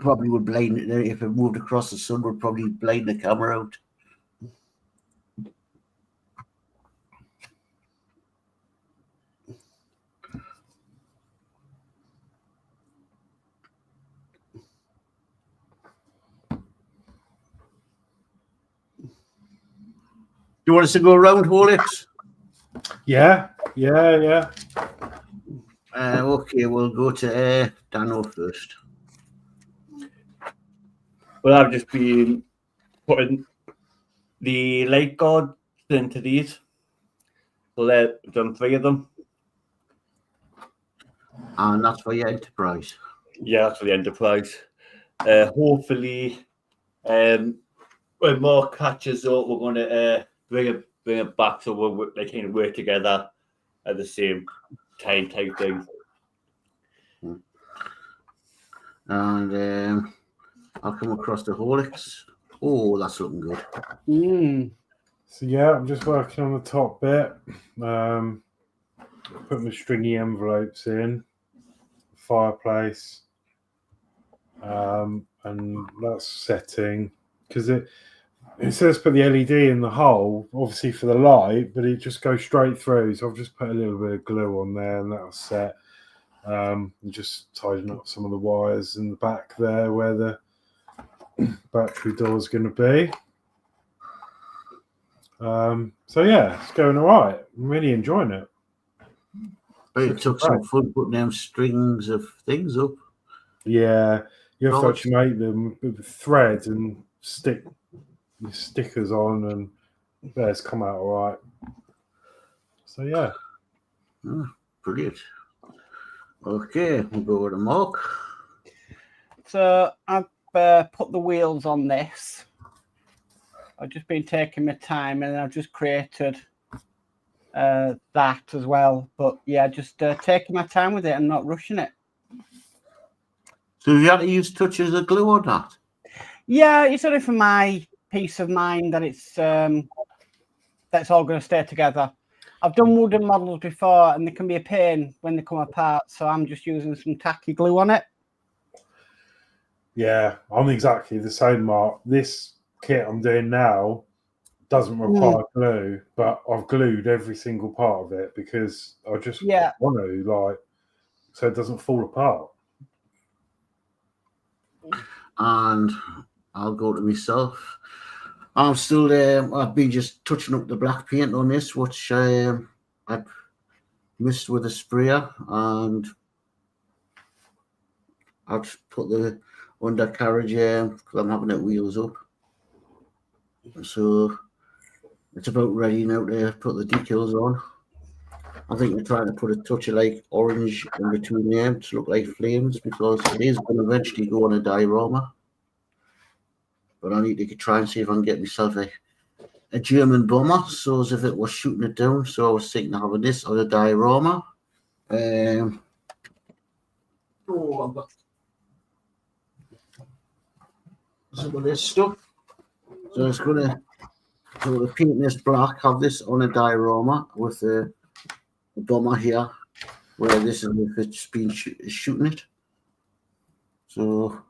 Probably would blind it if it moved across the sun. Would probably blind the camera out. You want us to go around, Horlixs? Yeah. Okay, we'll go to Danno first. Well, I've just been putting the light guards into these. So there's done 3 of them. And that's for your enterprise. Yeah, that's for the enterprise. Hopefully, when more catches up, we're going to bring it back so they can work together at the same time type thing. And I'll come across the Horlicks. Oh, that's looking good. So yeah, I'm just working on the top bit. Put my stringy envelopes in, fireplace, and that's setting because it says put the LED in the hole, obviously for the light, but it just goes straight through. So I've just put a little bit of glue on there, and that'll set. And just tidying up some of the wires in the back there where the battery door is going to be. So yeah, it's going all right. I'm really enjoying it. But it took some fun putting them strings of things up. Yeah, you have to Rods. actually make them with thread and stick your stickers on, and it's come out all right. So yeah. Brilliant. Okay, we'll go with a Mark. So I've put the wheels on this. I've just been taking my time, and I've just created that as well. But yeah, just taking my time with it and not rushing it. So you had to use touches of glue on that? Yeah, it's only for my peace of mind that it's that's all going to stay together. I've done wooden models before, and they can be a pain when they come apart. So I'm just using some tacky glue on it. Yeah, I'm exactly the same, Mark. This kit I'm doing now doesn't require glue, but I've glued every single part of it because I just want to, so it doesn't fall apart. And I'll go to myself. I'm still there. I've been just touching up the black paint on this, which I missed with a sprayer, and I've put the undercarriage because I'm having it wheels up. So it's about ready now to put the decals on. I think we're trying to put a touch of like orange in between them to look like flames, because it is going to eventually go on a diorama. But I need to try and see if I can get myself a German bomber, so as if it was shooting it down. So I was thinking of having this on a diorama. I've got some of this stuff. So it's going to paint this black, have this on a diorama with a bomber here, where this is if it's been shooting it. So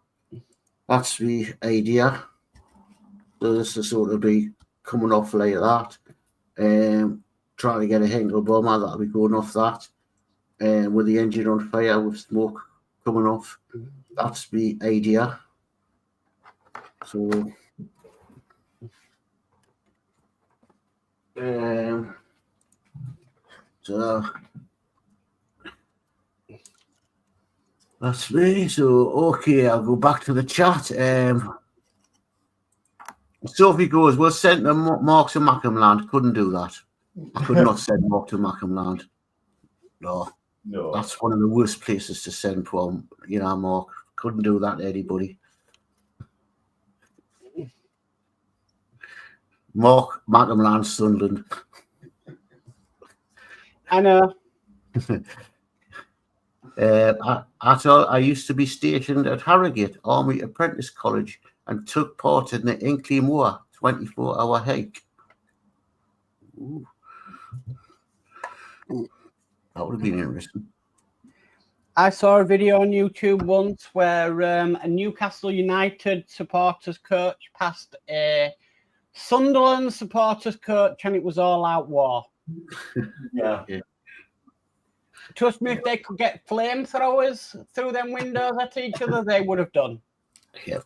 that's the idea. So this will sort of be coming off like that. Trying to get a Henkel bomber that'll be going off that. With the engine on fire with smoke coming off. That's the idea. So that's me. So okay, I'll go back to the chat. Sophie goes, well, sent to Mark to Mackhamland. Couldn't do that. I could not send Mark to Mackhamland. No, that's one of the worst places to send from. Mark. Couldn't do that to anybody. Mark, Mackhamland, Sunderland. I know. I used to be stationed at Harrogate Army Apprentice College and took part in the Inkley Moor 24-hour hike. Ooh. That would have been interesting. I saw a video on YouTube once where a Newcastle United supporters coach passed a Sunderland supporters coach, and it was all out war. Yeah. Trust me, if they could get flamethrowers through them windows at each other, they would have done. Yep.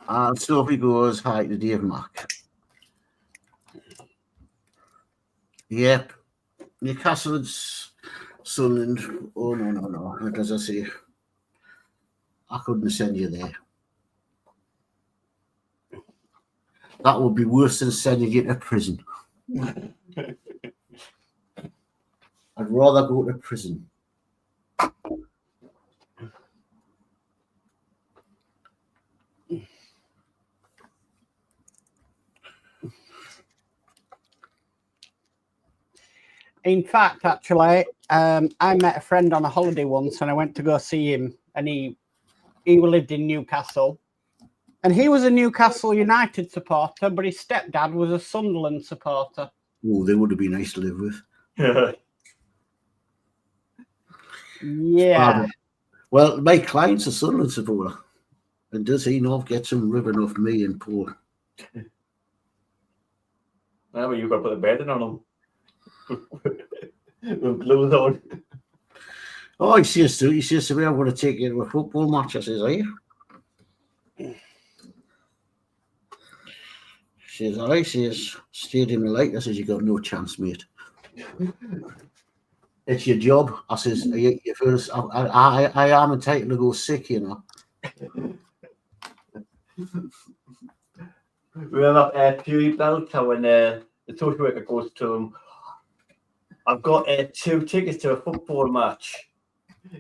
And Sophie goes, hi to Dave Mack. Yep. Newcastle and Sunderland. Oh, no. As I say, I couldn't send you there. That would be worse than sending you to prison. I'd rather go to prison. In fact, actually, I met a friend on a holiday once, and I went to go see him, and he lived in Newcastle, and he was a Newcastle United supporter, but his stepdad was a Sunderland supporter. Oh, they would have been nice to live with. Yeah. Well, my client's a Sunderland supporter, and does he not get some ribbon off me and Paul? Well, you got to put a bed in on him. With clothes on. Oh, he says to me, I'm going to take you to a football match. I says, are you? She says, all right. She says, Stadium of Light. I says, you got no chance, mate. It's your job. I says, you first, I am entitled to go sick, you know. Remember Puri Belter when the social worker goes to him, I've got 2 tickets to a football match.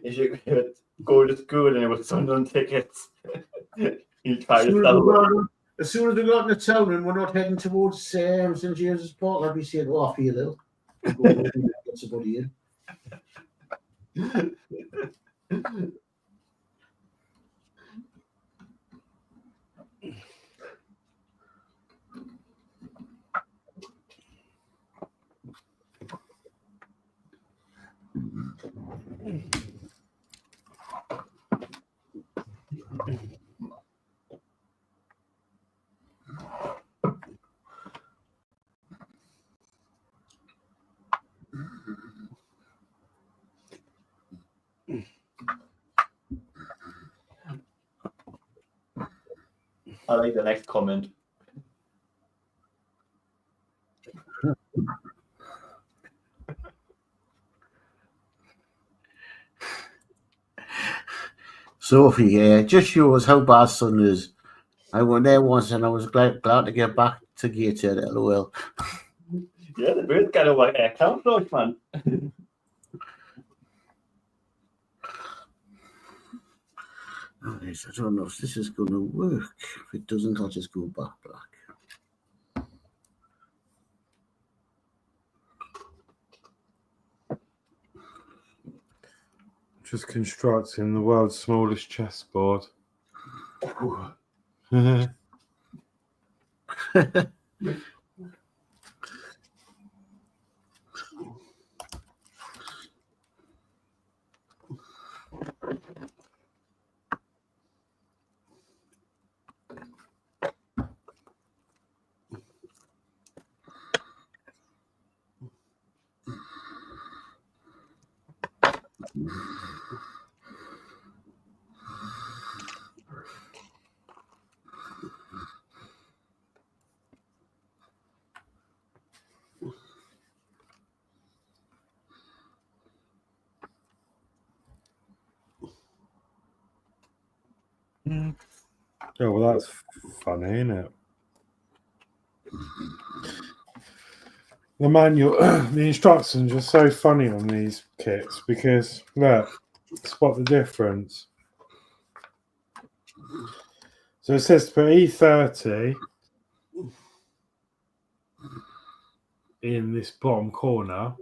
If you could go to school and it was Sunderland tickets. You try to sell As soon as we got into town and we're not heading towards St. James's Park, I'd be saying, oh, I feel ill. Go home and get somebody in. I like the next comment. Sophie, just shows how bad sun is. I went there once and I was glad to get back to Gateshead, LOL. Yeah, the bird's kind of like air camouflage, man. I don't know if this is going to work. If it doesn't, I'll just go back black. Just constructing the world's smallest chessboard. Oh, well, that's funny, isn't it? The manual, the instructions are so funny on these kits because, look, spot the difference. So it says to put E30 in this bottom corner,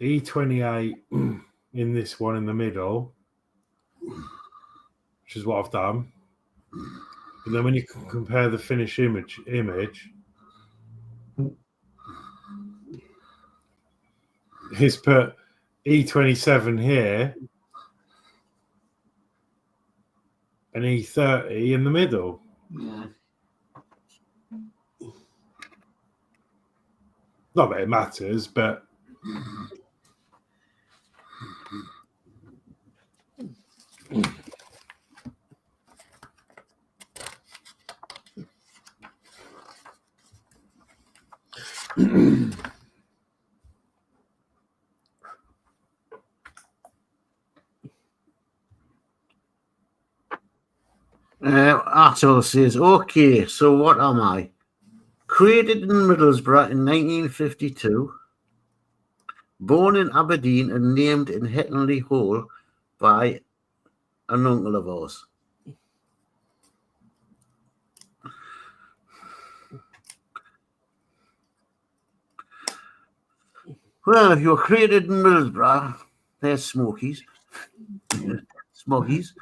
E28 in this one in the middle, which is what I've done. But then when you compare the finished image, he's put E27 here and E30 in the middle. Yeah. Not that it matters, but Arthur says, okay, so what am I? Created in Middlesbrough in 1952, born in Aberdeen and named in Hetley Hall by an uncle of ours. Well, if you're created in Middlesbrough, there's Smokies. Smokies.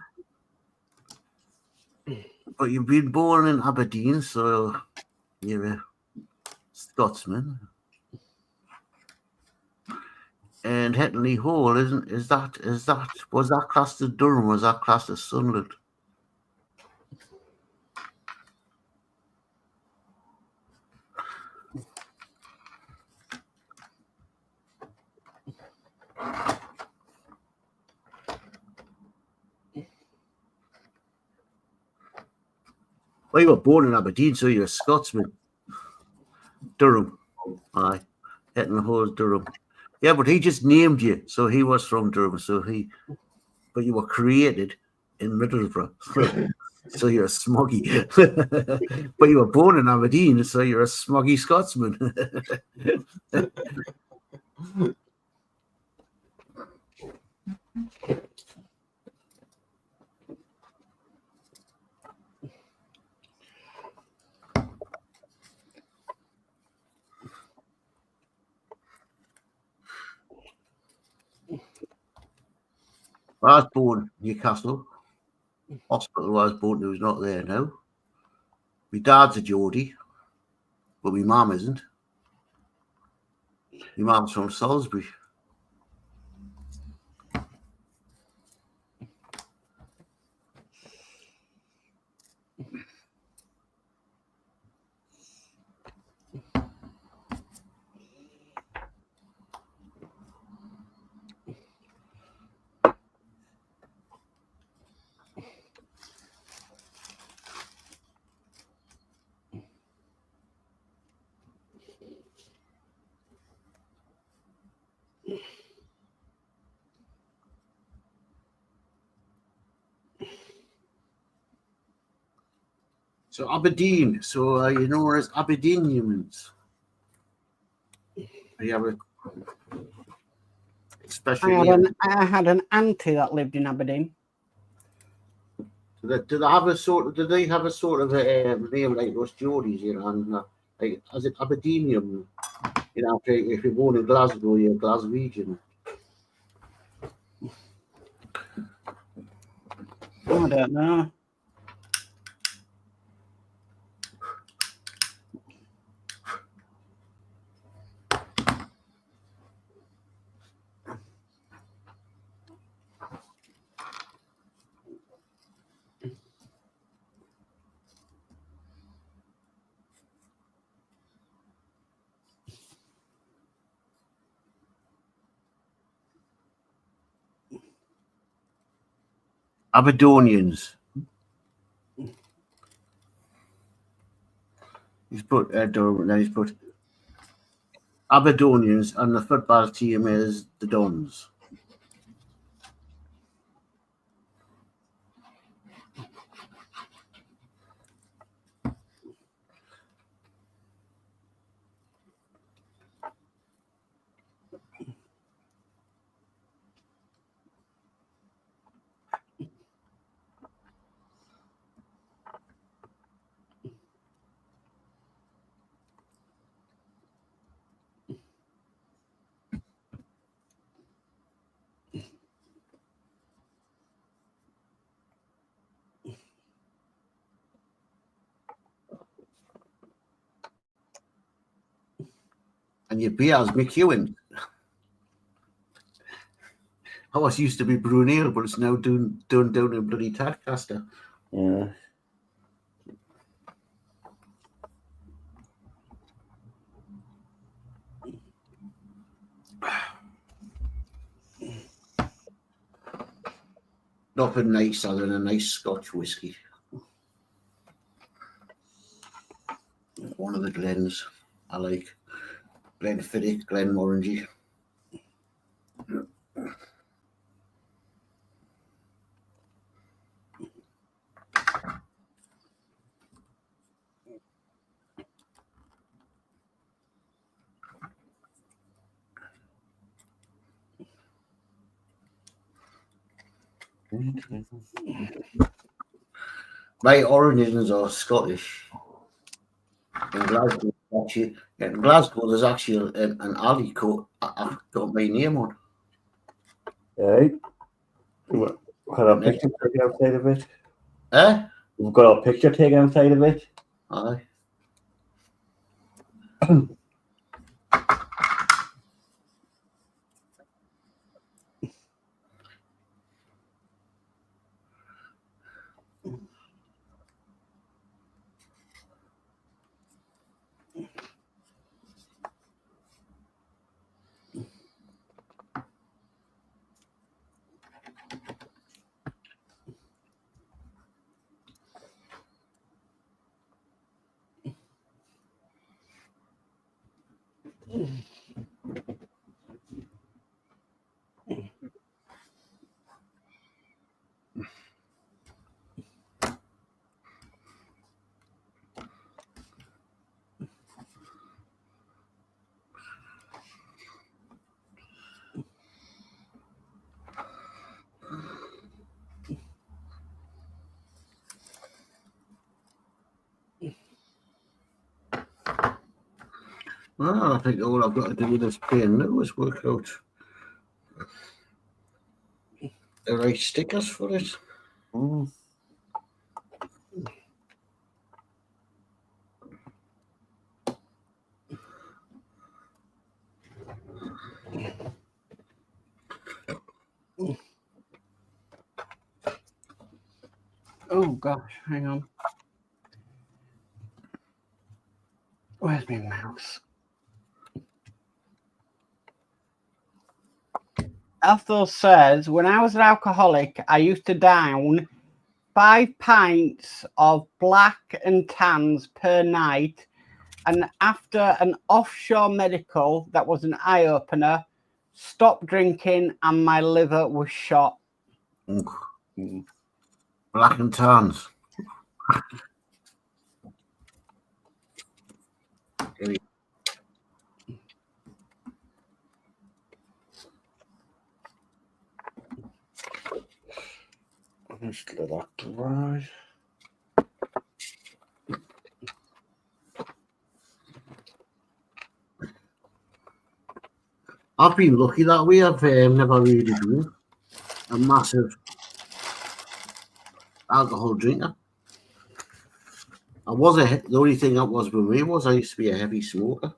But you've been born in Aberdeen, so you're a Scotsman. And Hetley Hall was that classed as Durham? Was that classed as Sunderland? Well, you were born in Aberdeen, so you're a Scotsman. Durham. Aye. Hetton Hall's Durham. Yeah, but he just named you, so he was from Durham. But you were created in Middlesbrough, so you're a smoggy. But you were born in Aberdeen, so you're a smoggy Scotsman. I was born Newcastle. Hospital I was born to is not there now. My dad's a Geordie, but my mum isn't. My mum's from Salisbury. So Aberdeen, so you know where it's Aberdeenians. You have a special name. I had an auntie that lived in Aberdeen. Do they have a sort of a name like those Geordies, you know, and like as it Aberdeenian, you know, if you're born in Glasgow, you're a Glaswegian. I don't know. Aberdonians. He's put Durham, then he's put Aberdonians, and the football team is the Dons. And your beer's Mccuk. Oh, it used to be Brunel, but it's now done down in bloody Tadcaster. Yeah. Nothing nicer than a nice Scotch whiskey. One of the Glens I like. Glenfiddich, Glenmorangie. My origins are Scottish. In Glasgow, there's actually an alley called I've got my name on. Right. Got our picture taken outside of it. We've got our picture taken outside of it. Aye. Well, I think all I've got to do with this pen now is work out the right stickers for it. Oh gosh, hang on. Where's my mouse? Ethel says, when I was an alcoholic, I used to down 5 pints of black and tans per night. And after an offshore medical that was an eye-opener, stopped drinking and my liver was shot. Black and tans. Just let that dry. I've been lucky that way. I've never really been a massive alcohol drinker. The only thing that was with me was I used to be a heavy smoker.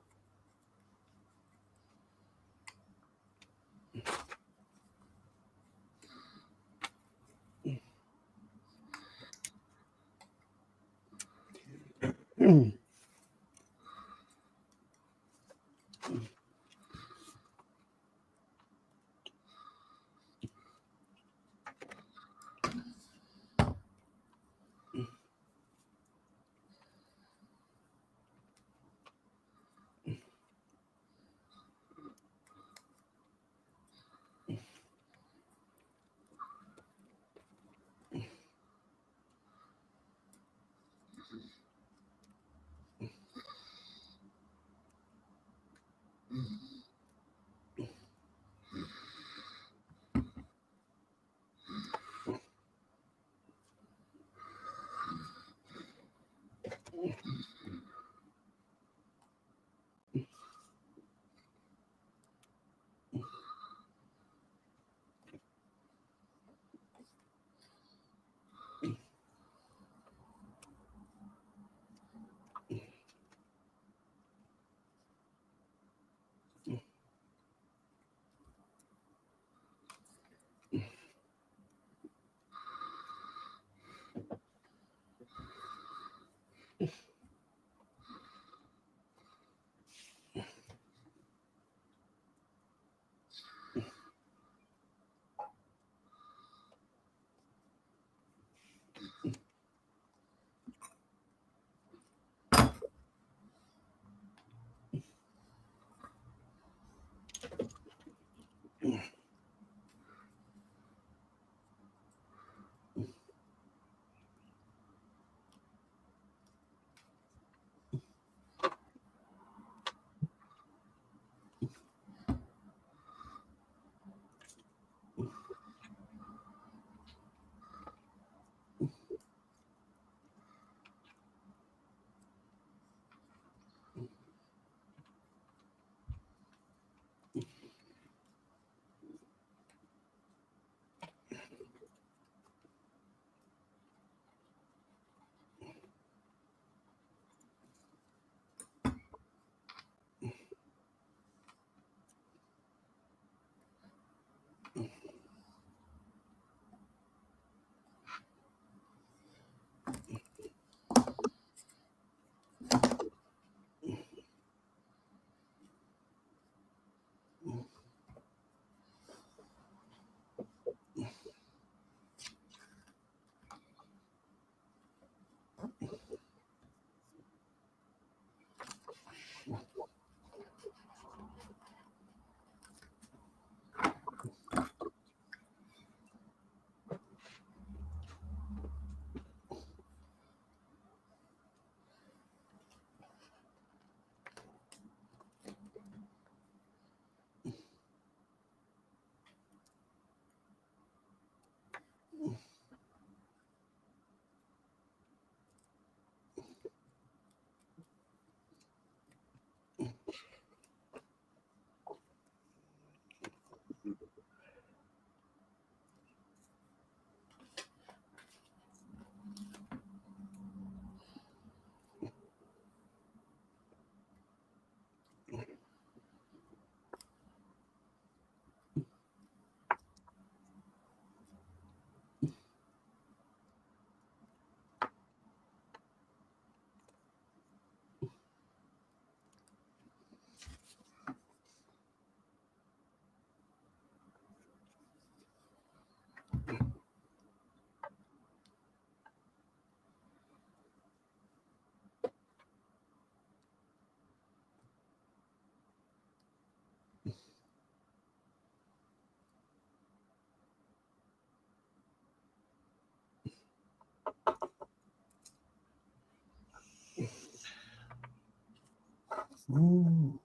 Ooh.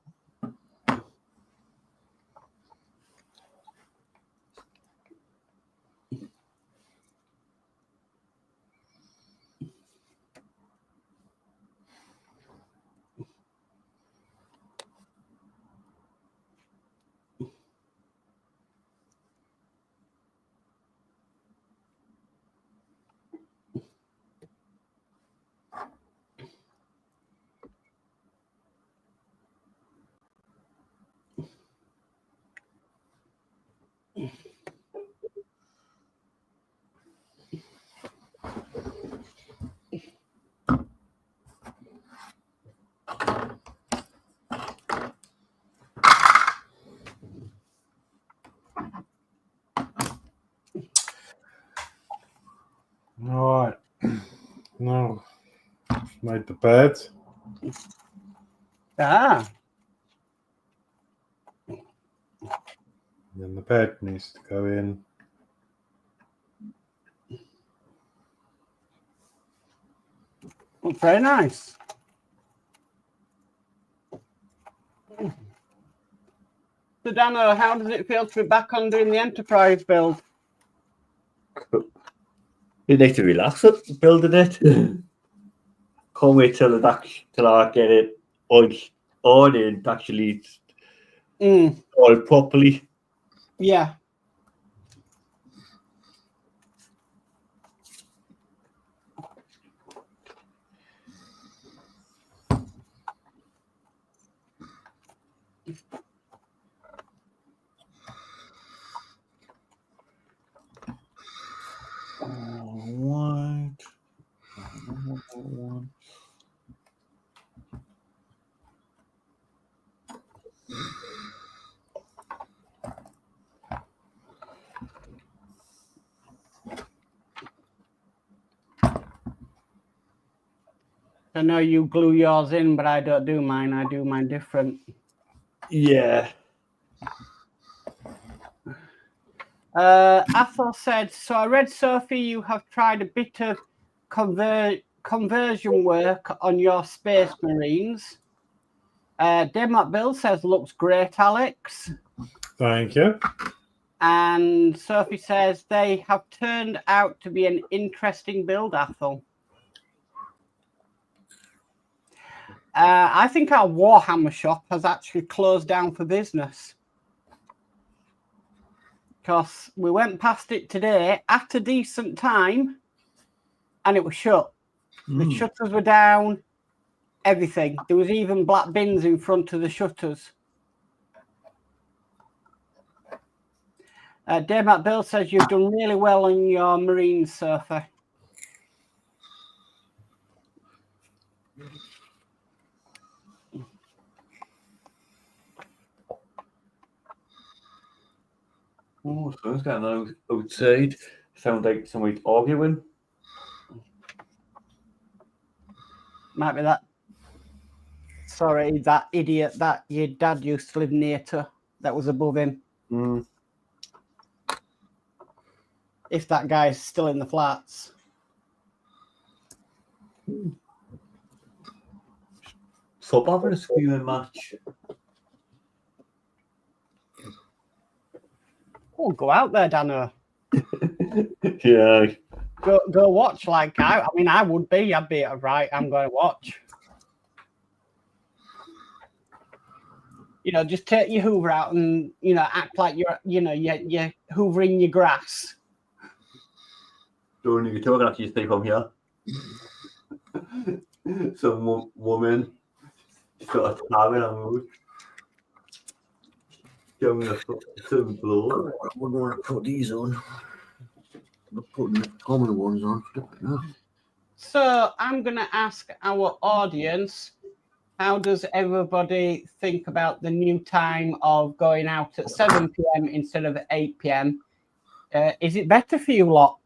All right. No, made the bed. Ah, Then the bed needs to go in. very nice. So, Danno, how does it feel to be back on doing the enterprise build? You need to relax it, building it. Can't wait till I get it on and actually all properly. Yeah. One. I know you glue yours in, but I don't do mine. I do mine different. Yeah. Athel said, so I read, Sophie, you have tried a bit of conversion work on your Space Marines. Denmark Bill says, looks great, Alex. Thank you. And Sophie says, they have turned out to be an interesting build, Athel. I think our Warhammer shop has actually closed down for business. Because we went past it today at a decent time and it was shut. The shutters were down, everything. There was even black bins in front of the shutters. Dave Bill says you've done really well on your Marine Surfer. Oh, someone's getting outside. Sounds like somebody arguing. Might be that. Sorry, that idiot that your dad used to live near to. That was above him. If that guy's still in the flats. Stop having a screaming match. Oh, go out there, Danno. Yeah. Go watch. Like I mean, I would be. I'd be right. I'm going to watch. You know, just take your Hoover out and act like you're hoovering your grass. Don't you talk after you stay from here? Some woman, she's got a tab in her mood. Give me some blow. I wouldn't want to put these on. I'm putting the common ones on. So I'm going to ask our audience, how does everybody think about the new time of going out at 7 p.m. instead of 8 p.m.? Is it better for you lot?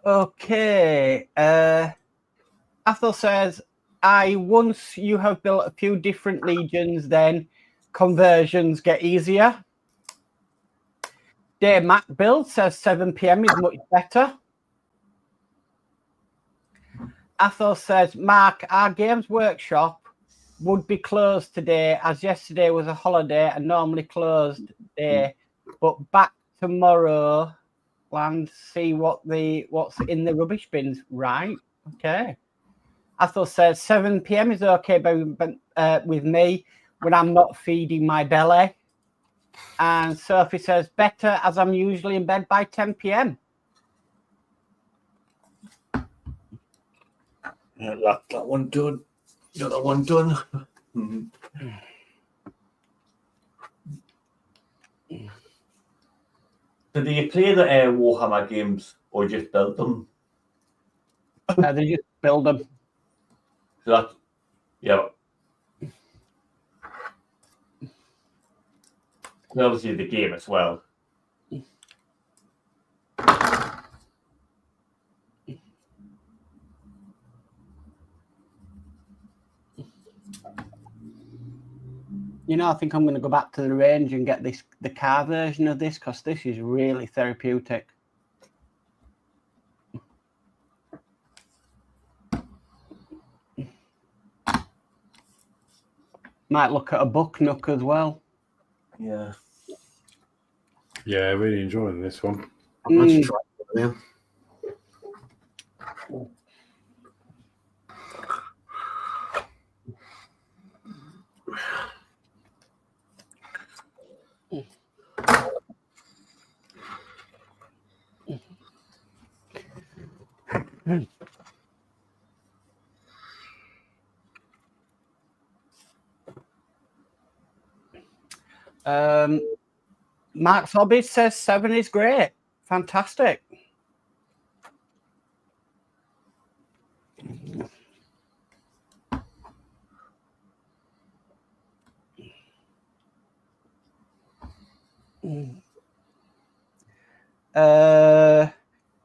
Okay. Athel says, once you have built a few different legions, then conversions get easier. Dave Mac Build says 7 p.m. is much better. Athel says, Mark, our games workshop would be closed today as yesterday was a holiday and normally closed day, but back tomorrow and see what's in the rubbish bins. Right. Okay. Athel says 7 p.m. is okay with me when I'm not feeding my belly. And Sophie says better as I'm usually in bed by 10 p.m. Yeah, that one done. Got that one done. So do you play the Warhammer games or just build them? They just build them. So that, yeah. And obviously the game as well. You know, I think I'm going to go back to the range and get the car version of this because this is really therapeutic. Might look at a book nook as well. Yeah. Yeah, really enjoying this one. Let's try it now. Mark's Hobbies says 7 is great. Fantastic.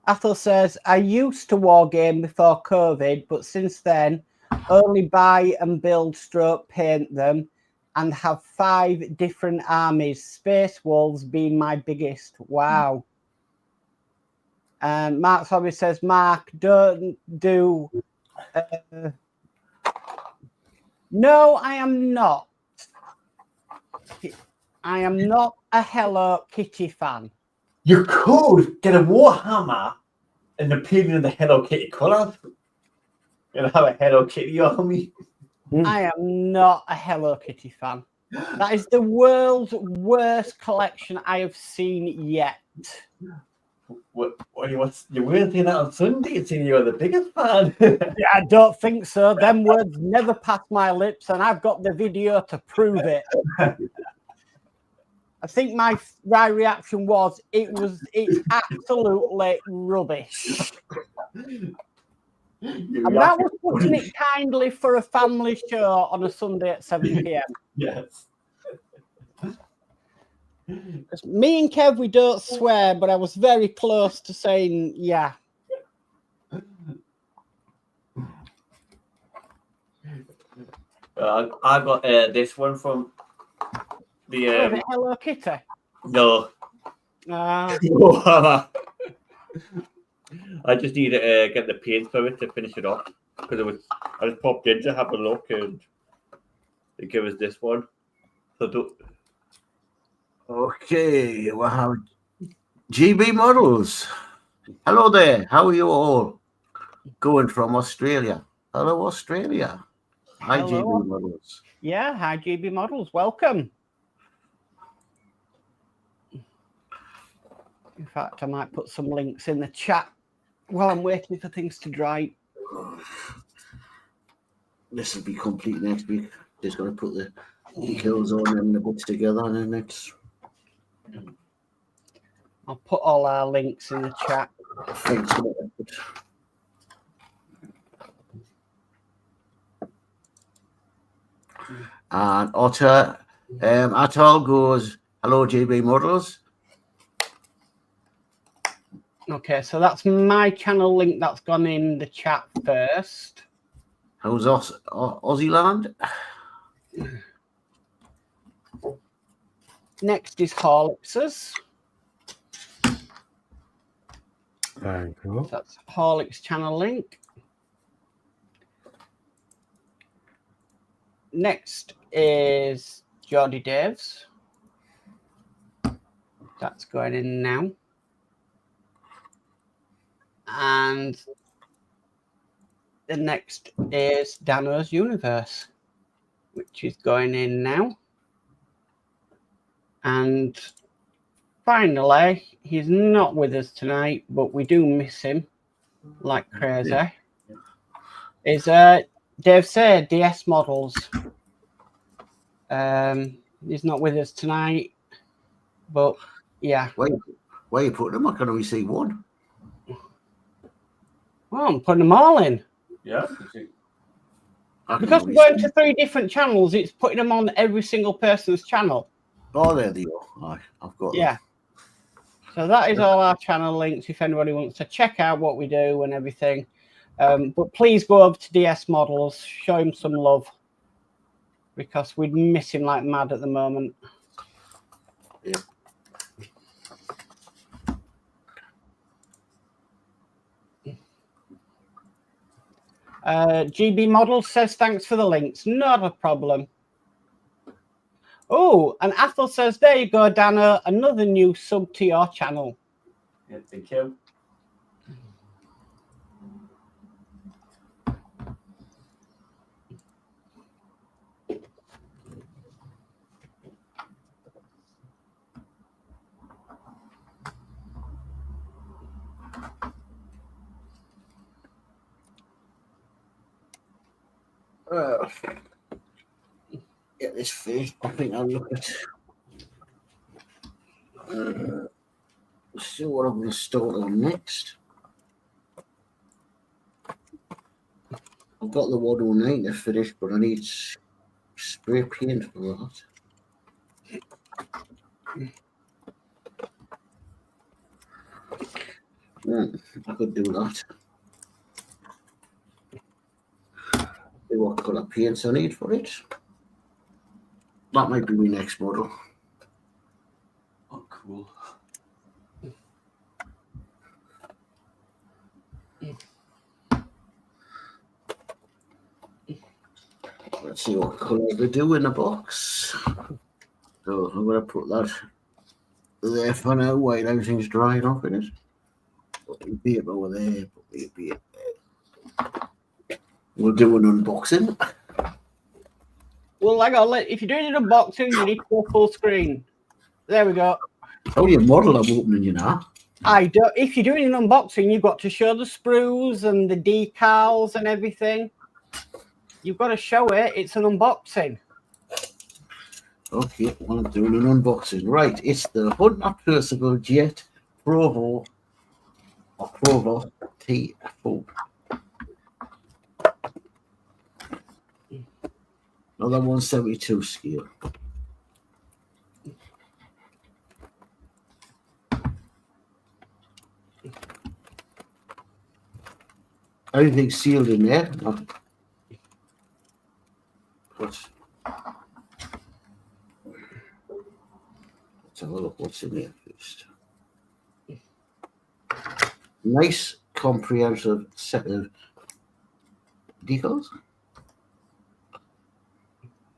Athel says, I used to wargame before COVID, but since then, only buy and build stroke paint them and have 5 different armies, Space Wolves being my biggest. Wow. And Mark's Hobby says, Mark, don't do... No, I am not. I am not a Hello Kitty fan. You could get a Warhammer in the painting of the Hello Kitty colours and have a Hello Kitty army. I am not a Hello Kitty fan. That is the world's worst collection I have seen yet. You weren't saying that on Sunday. It's saying you're the biggest fan. Yeah, I don't think so. Them words never passed my lips, and I've got the video to prove it. I think my reaction was it's absolutely rubbish. And that was putting it kindly for a family show on a Sunday at 7 p.m. Yes. Me and Kev, we don't swear, but I was very close to saying, yeah. I got this one from the Hello Kitty. No. Uh, I just need to get the paint for it to finish it off because I just popped in to have a look and they give us this one. So Okay, we have GB Models. Hello there. How are you all going from Australia? Hello, Australia. Hi, Hello. GB Models. Yeah, hi GB Models. Welcome. In fact, I might put some links in the chat while I'm waiting for things to dry. This will be complete next week. Just got to put the decals on and the books together, and then it's. I'll put all our links in the chat. Thanks for that. And Otter, At all goes, hello, GB Models. Okay, so that's my channel link that's gone in the chat first. How's Aussie land? Next is Horlixs. Very cool. That's Horlicks channel link. Next is Geordie Dave's. That's going in now. And the next is Danno's Universe, which is going in now. And finally, he's not with us tonight, but we do miss him like crazy. Yeah. Is Dave said DS Models. He's not with us tonight, but yeah. Why are you putting them? I can only see one. Oh, I'm putting them all in. Yeah. Because we're going to 3 different channels, it's putting them on every single person's channel. Oh, there they are. I've got them. Yeah. So that is all our channel links if anybody wants to check out what we do and everything. But please go over to DS Models, show him some love, because we'd miss him like mad at the moment. Yeah. GB Models says thanks for the links. Not a problem. Oh, and Athel says, there you go, Danno, another new sub to your channel. Yeah, thank you. Get this finished. I think I'll look at. See what I'm going to start on next. I've got the 109 to finish, but I need spray paint for that. I could do that. See what colour paints I need for it. That might be my next model. Oh, cool. Let's see what colour they do in the box. So I'm going to put that there for now while everything's drying off in it. Put the paper over there, put the paper there. We'll do an unboxing. Well, hang on, if you're doing an unboxing, you need to go full screen. There we go. Only a model I'm opening, you know. If you're doing an unboxing, you've got to show the sprues and the decals and everything. You've got to show it. It's an unboxing. Okay, well, I'm doing an unboxing. Right, it's the Hunter Percival Jet Provo or Provo T4. Another 172 scale. Everything's sealed in there. Let's have a look what's in there first. Nice comprehensive set of decals.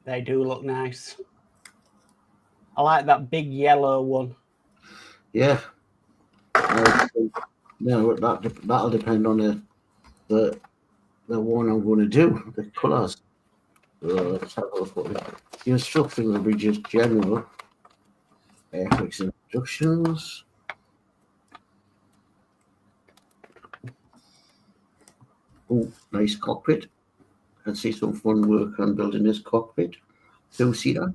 They do look nice. I like that big yellow one. Yeah. No, that'll depend on the one I'm going to do, the colours. Let's have a look at it. The instructions will be just general. Quick instructions. Oh, nice cockpit. Can see some fun work on building this cockpit. 2-seater.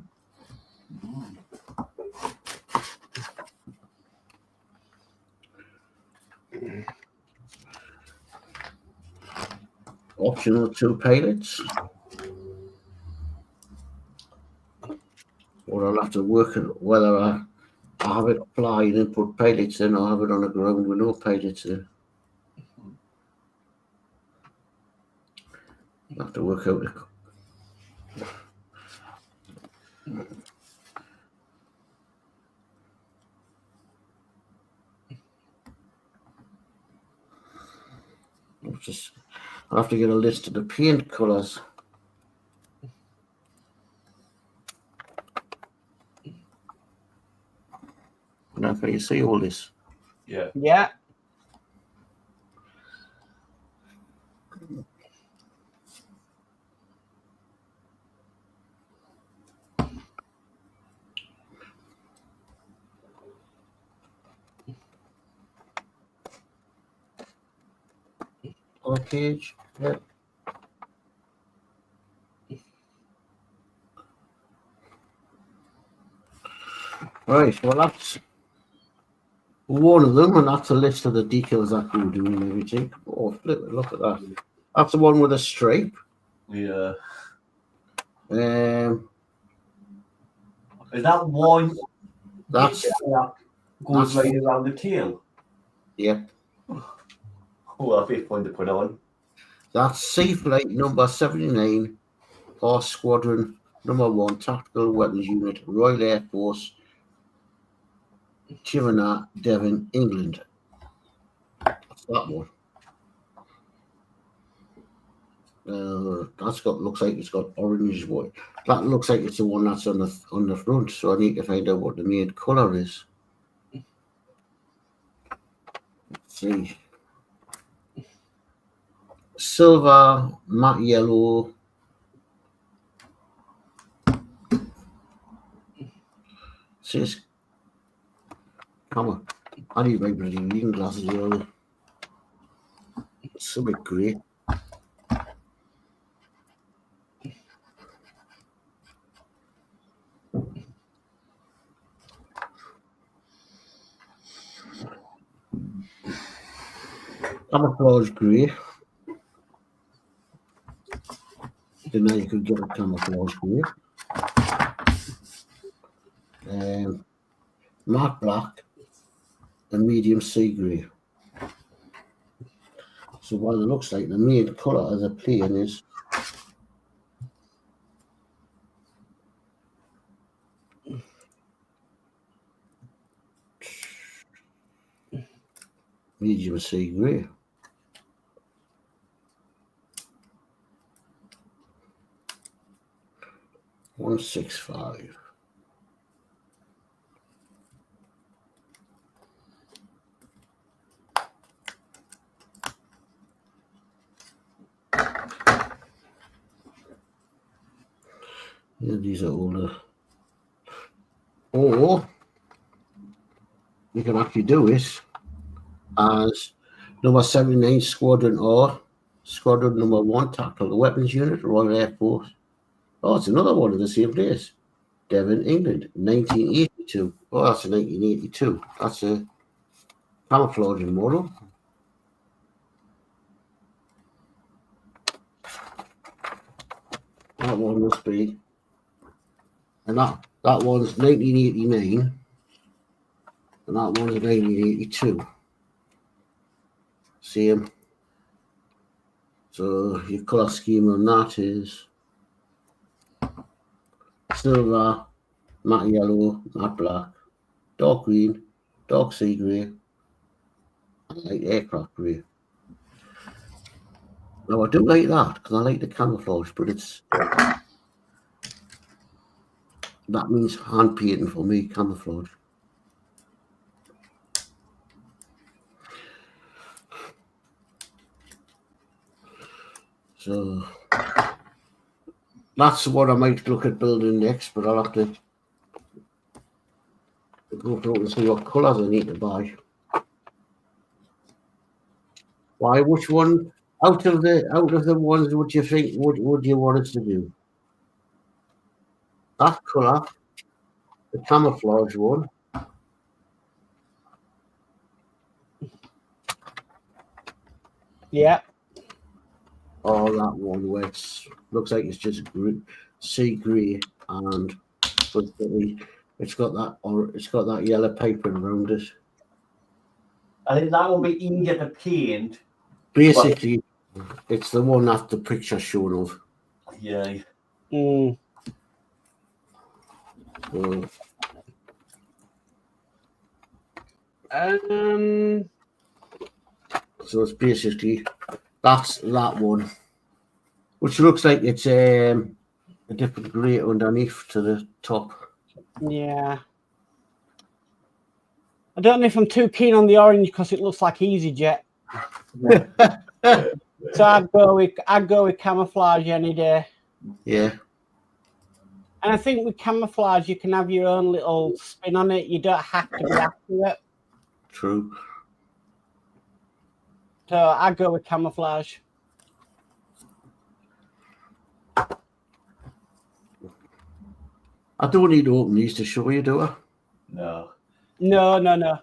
Optional 2 pilots. or I'll have to work it whether I have it flying and put pilots in, or have it on the ground with no pilots in. I have to work out it. I'll have to get a list of the paint colours. Now can you see all this? Yeah. Yeah. Page. Yeah. Right, well that's one of them, and that's a list of the decals that we're doing and everything. Oh, flip it, look at that. That's the one with a stripe. Yeah. Is that one? That's That goes right around the tail. Yeah. Oh, that'd be fun to put on. That's Sea Flight number 79, Horse Squadron number 1, Tactical Weapons Unit, Royal Air Force, Crnr, Devon, England. That's that one. That's got, looks like it's got orange white. That looks like it's the one that's on the front, so I need to find out what the main colour is. Let's see. Silver, matte yellow. Says, come on. I need my bloody reading glasses here. It's a bit grey. Camouflage grey. Then now you could get a camouflage grey. Matte black and medium sea grey. So what it looks like, the main colour of the plane is medium sea grey. $165. Yeah, these are all the. Or you can actually do it as number 79 Squadron or Squadron number 1 Tactical Weapons Unit, Royal Air Force. Oh, it's another one of the same place. Devon, England, 1982. Oh, that's a 1982. That's a camouflaging model. That one must be. And that one's 1989. And that one's 1982. Same. So your colour scheme on that is silver, matte yellow, matte black, dark green, dark sea grey, and light aircraft grey. Now I do like that because I like the camouflage, but it's that means hand painting for me, camouflage. So that's what I might look at building next, but I'll have to go through and see what colours I need to buy. Why? Which one out of the ones would you think would you want us to do? That colour, the camouflage one. Yeah. Or that one where it looks like it's just sea grey and but it's got that, or it's got that yellow paper around it. I think that will be easier to paint. Basically, it's the one that the picture shown of. Yeah. Mm. So it's basically that's that one, which looks like it's a different grey underneath to the top. Yeah. I don't know if I'm too keen on the orange because it looks like EasyJet. So I'd go with camouflage any day. Yeah. And I think with camouflage you can have your own little spin on it. You don't have to be accurate. True. So I'd go with camouflage. I don't need to open these to show you, do I? No. No.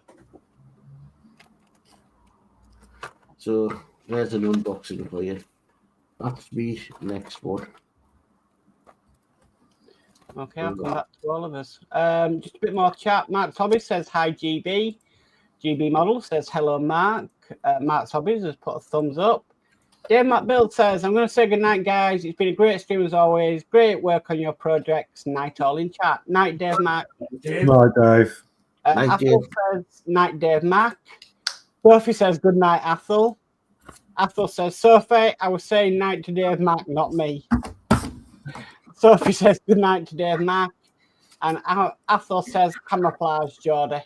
So there's an unboxing for you. That's me next one. Okay, I'll come back to all of us. Just a bit more chat. Mark's Hobbies says hi, GB. GB Model says hello, Mark. Mark's Hobbies has put a thumbs up. Dave Matt Build says, I'm going to say good night, guys. It's been a great stream as always. Great work on your projects. Night all in chat. Night, Dave Mac. Night, Dave. Athel says, night, Dave Mac. Sophie says, good night, Athel. Athel says, Sophie, I was saying night to Dave Mac, not me. Sophie says, good night to Dave Mac. And Athel says, camouflage, Geordie.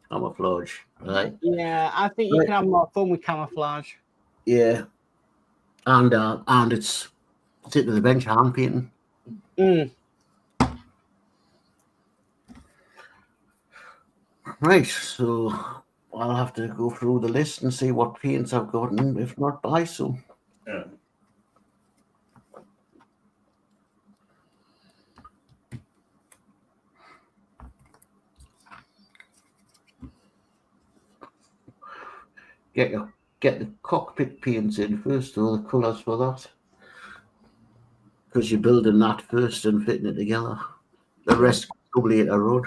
Camouflage, right? Yeah, I think you can have more fun with camouflage. Yeah. And it's sitting on the bench hand painting. Mm. Right, so I'll have to go through the list and see what paints I've gotten, if not buy some. Yeah. Get the cockpit paints in first, or the colours for that. Because you're building that first and fitting it together. The rest goes later on.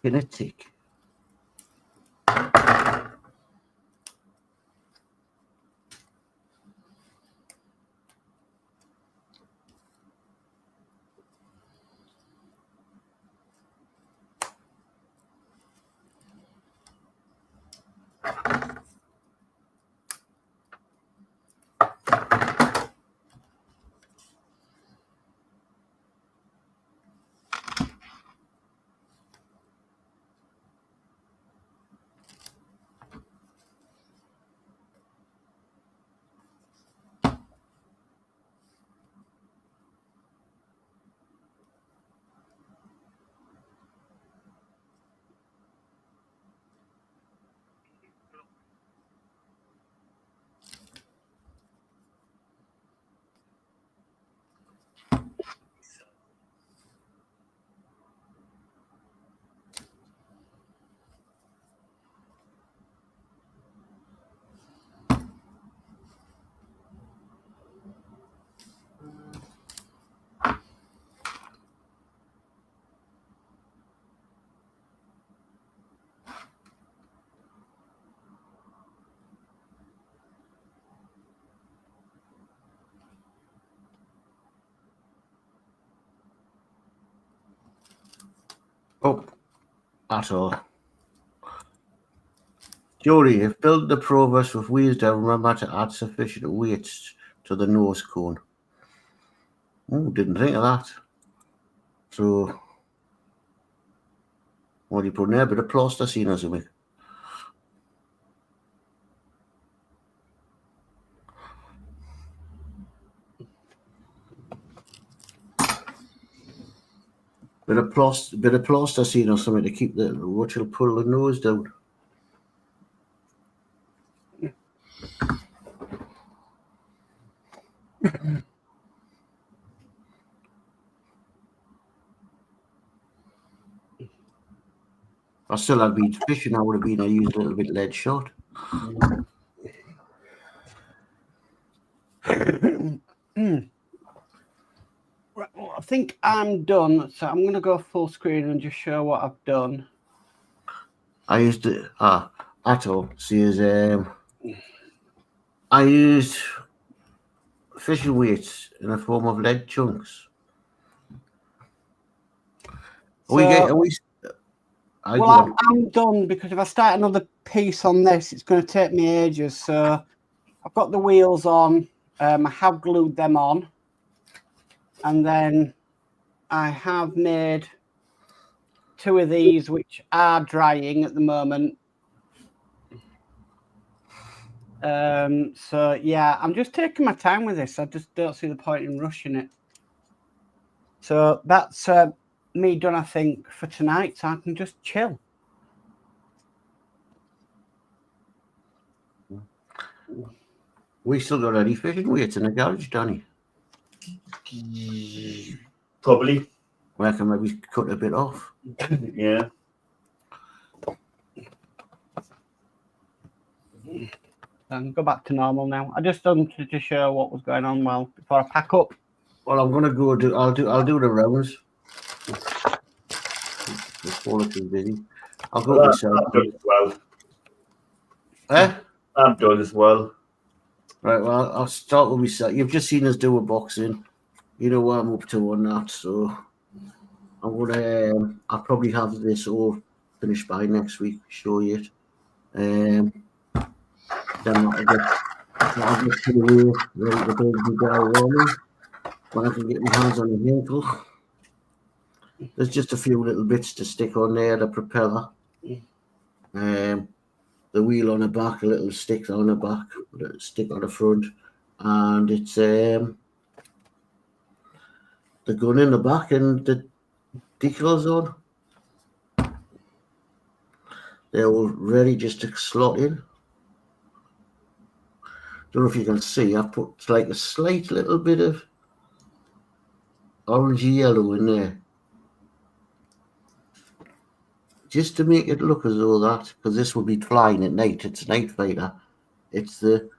Kinetic. Oh, at all. Jody, if build the Provost with wheels down, remember to add sufficient weights to the nose cone. Oh, didn't think of that. So, what are you putting there? A bit of plasticine or something? Bit of plasticine or something to keep the what you'll pull the nose down. I still had been fishing. I would have been. I used a little bit lead shot. Right, well, I think I'm done, so I'm going to go full screen and just show what I've done. I used to at all. See, I used fishing weights in the form of lead chunks. I'm done because if I start another piece on this, it's going to take me ages. So I've got the wheels on. I have glued them on. And then I have made 2 of these, which are drying at the moment. So, yeah, I'm just taking my time with this. I just don't see the point in rushing it. So that's me done, I think, for tonight. So I can just chill. We still got any fishing weights in the garage, Danny? Probably. Where can maybe cut a bit off? Yeah. And go back to normal now. I just wanted to show what was going on before I pack up. Well, I'm gonna go do. I'll do the rounds. Before it's too busy. I'll go myself. I'm done as well. I'm done as well. Right. Well, I'll start with myself. You've just seen us do a boxing. You know what I'm up to on that. So I'm gonna. I'll probably have this all finished by next week. Show you it. Then I'll get to the wheel, ready to build the guy warming. When I can get my hands on the ankle. There's just a few little bits to stick on there, the propeller. The wheel on the back, a little stick on the back, a little stick on the front. And it's the gun in the back and the decals on. They're all ready just to slot in. Don't know if you can see, I put like a slight little bit of orangey yellow in there. Just to make it look as though that, because this will be flying at night, it's a night fighter. It's the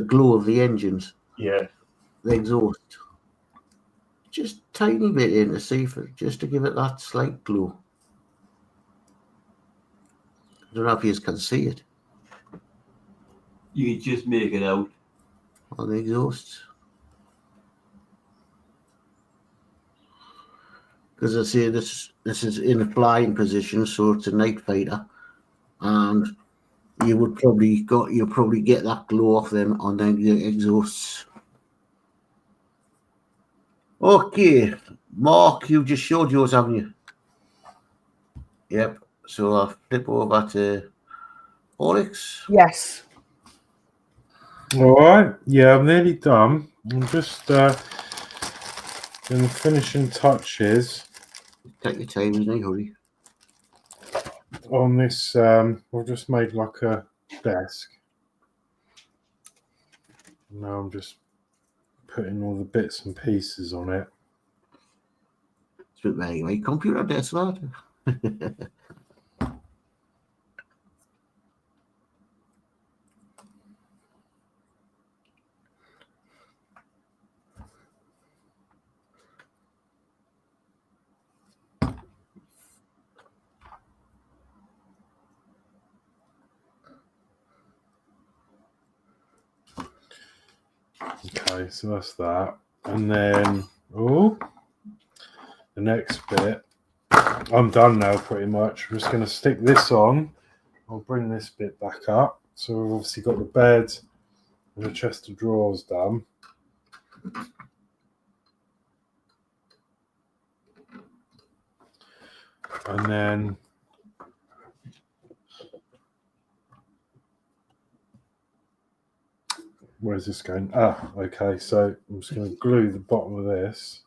glow of the engines. Yeah. The exhaust. Just tiny bit in to see just to give it that slight glow. I don't know if you can see it. You can just make it out. On the exhaust. Because I say this is in a flying position, so it's a night fighter, and you'll probably get that glow off them on the exhausts. Okay, Mark, you just showed yours, haven't you? Yep. So I'll flip over to Horlixs. Yes. All right. Yeah, I'm nearly done. I'm just in the finishing touches. Take your time, there's no hurry. On this, I've just made like a desk. Now I'm just putting all the bits and pieces on it. It's a bit very my computer desk, lad. Okay, so that's that. And then, the next bit, I'm done now pretty much. I'm just going to stick this on. I'll bring this bit back up. So we've obviously got the bed and the chest of drawers done. And then where's this going? Ah, okay. So I'm just going to glue the bottom of this.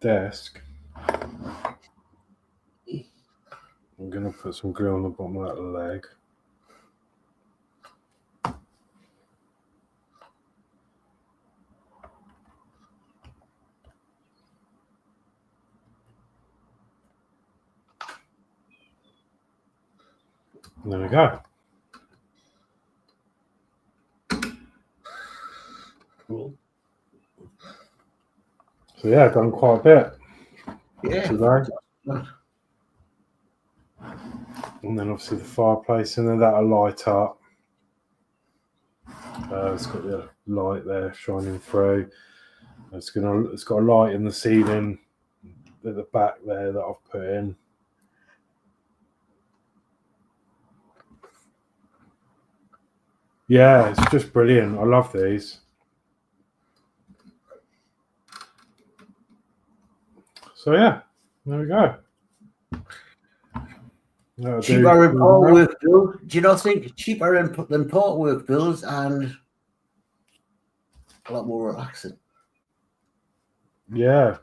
desk. I'm going to put some glue on the bottom of that leg. And there we go. Cool. So yeah, I've done quite a bit Yeah. today. And then obviously the fireplace in there, that'll light up. It's got the light there shining through. It's got a light in the ceiling at the back there that I've put in. Yeah, it's just brilliant. I love these. So yeah, there we go. Cheaper than Partwork Builds. Do you not think cheaper than Partwork Builds and a lot more relaxing? Yeah.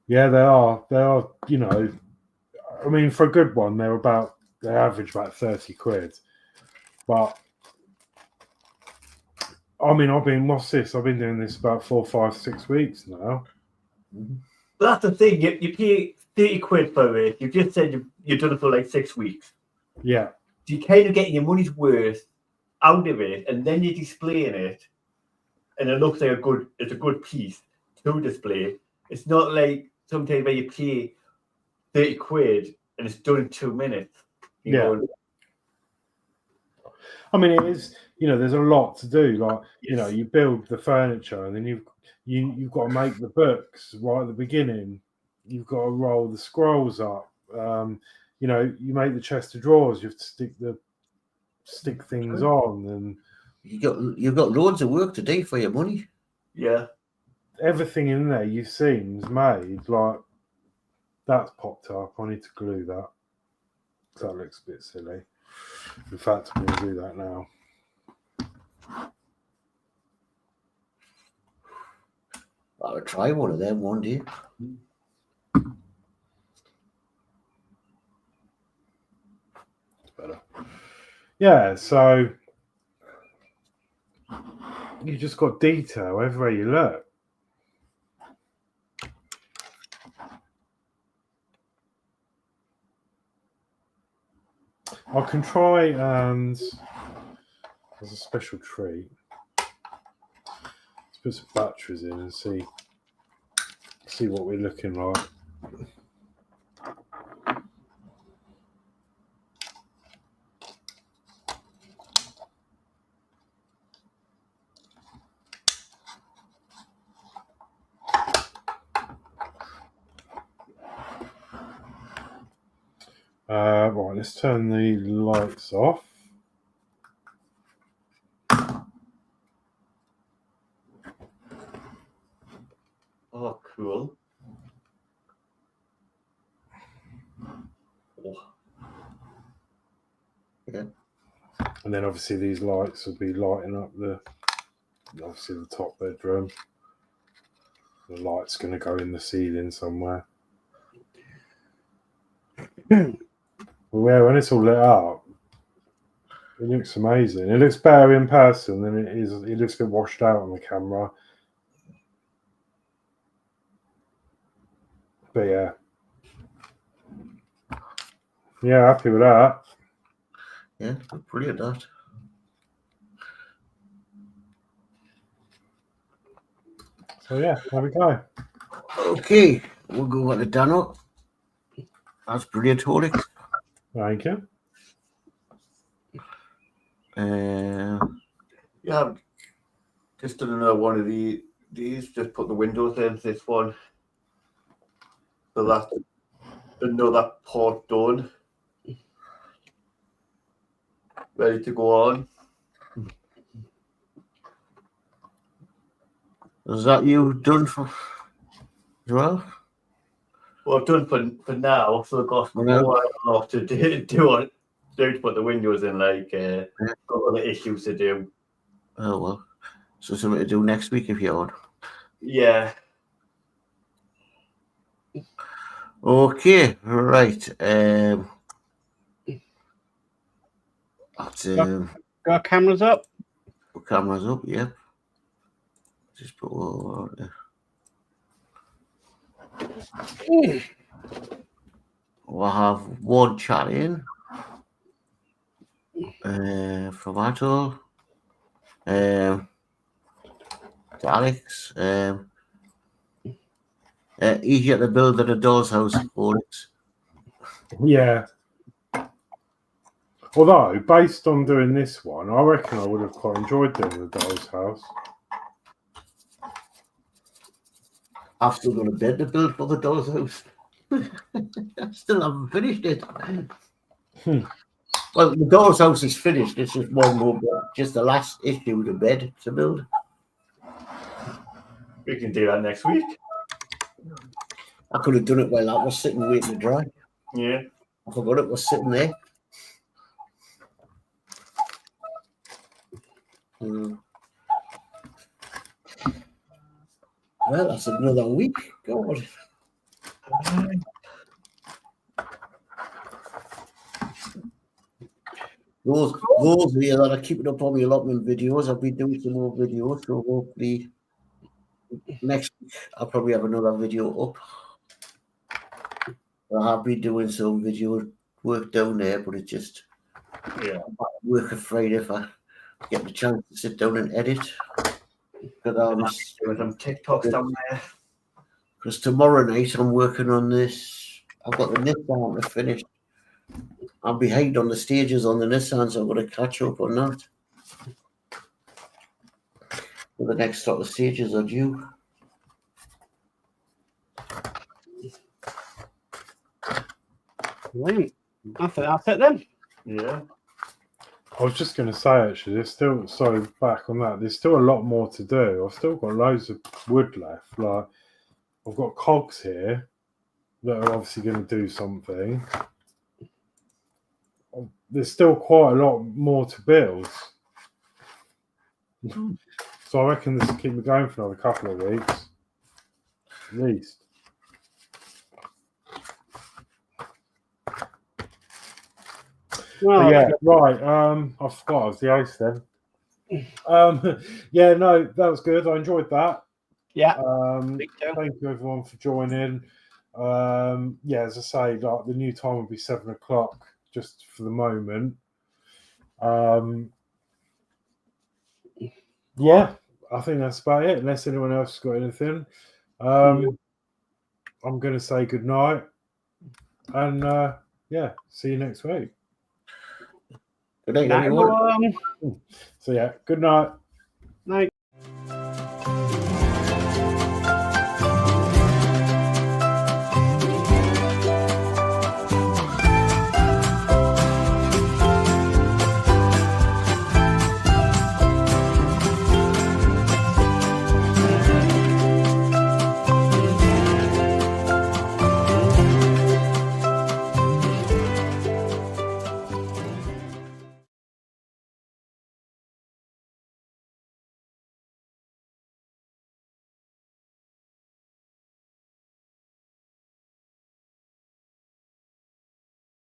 Yeah, they are. They are, you know, I mean, for a good one, they average about 30 quid. But I mean, what's this? I've been doing this about 4, 5, 6 weeks now. But that's the thing. You pay 30 quid for it. You just said you've done it for like 6 weeks. Yeah. So you're kind of getting your money's worth out of it, and then you're displaying it, and it looks like it's a good piece to display. It's not like sometimes where you pay 30 quid and it's done in 2 minutes. You know? I mean, it is, you know, there's a lot to do. Like, you know, you build the furniture, and then you've got to make the books right at the beginning. You've got to roll the scrolls up. You know, you make the chest of drawers. You have to stick things on, and you've got loads of work to do for your money. Yeah. Everything in there you've seen is made. Like, that's popped up. I need to glue that. That looks a bit silly. In fact, I'm going to do that now. I'll try one of them one day. Better. Yeah, so you just got detail everywhere you look. I can try, and there's a special treat. Let's put some batteries in and see what we're looking like. Right, let's turn the lights off. Oh, cool. Oh. Yeah. And then obviously these lights will be lighting up the top bedroom. The light's going to go in the ceiling somewhere. Well, when it's all lit up, it looks amazing. It looks better in person than it is. It looks a bit washed out on the camera. But yeah, happy with that. Yeah, brilliant that. So yeah, there we go. Okay, we'll go on to Danno. That's brilliant, Horlixs. Thank you. Yeah, I've just done another one of these. Just put the windows in this one. So that's another part done. Ready to go on. Is that you done for as well? Well, I've done for now, so I've got quite a lot to do to put the windows in, got other issues to do. Oh, well. So something to do next week if you want. Yeah. Okay, right. That's Got cameras up. cameras up. Yep. Just put all out there. We'll have one chat in from Atul, to Alex. Easier to build than a doll's house, Horlixs. Yeah. Although, based on doing this one, I reckon I would have quite enjoyed doing the doll's house. I've still got a bed to build for the doll's house. I still haven't finished it. Well, the doll's house is finished. It's just one more, just the last issue of the bed to build. We can do that next week. I could have done it while that was sitting waiting to dry. Yeah. I forgot it was sitting there. Well, that's another week. God. Those of you that are keeping up on my allotment videos, I'll be doing some more videos. So hopefully next week I'll probably have another video up. I'll be doing some video work down there, but it's just work a Friday if I get the chance to sit down and edit. Doing some TikToks down there. Because tomorrow night I'm working on this. I've got the Nissan to finish. I'm behind on the stages on the Nissan, so I've got to catch up on that. So the next sort of stages are due. Brilliant. I think that's it then. Yeah. I was just going to say, actually, there's still, sorry, back on that, there's still a lot more to do. I've still got loads of wood left. Like, I've got cogs here that are obviously going to do something. There's still quite a lot more to build. So I reckon this will keep me going for another couple of weeks, at least. Well, Yeah, right. I forgot I was the host then. Yeah, no, that was good. I enjoyed that. yeah. Thank you everyone for joining. Yeah, as I say, like the new time will be 7 o'clock just for the moment. Yeah, I think that's about it. Unless anyone else has got anything, I'm going to say good night, and yeah, see you next week. Good night, everyone. So yeah, good night. Night.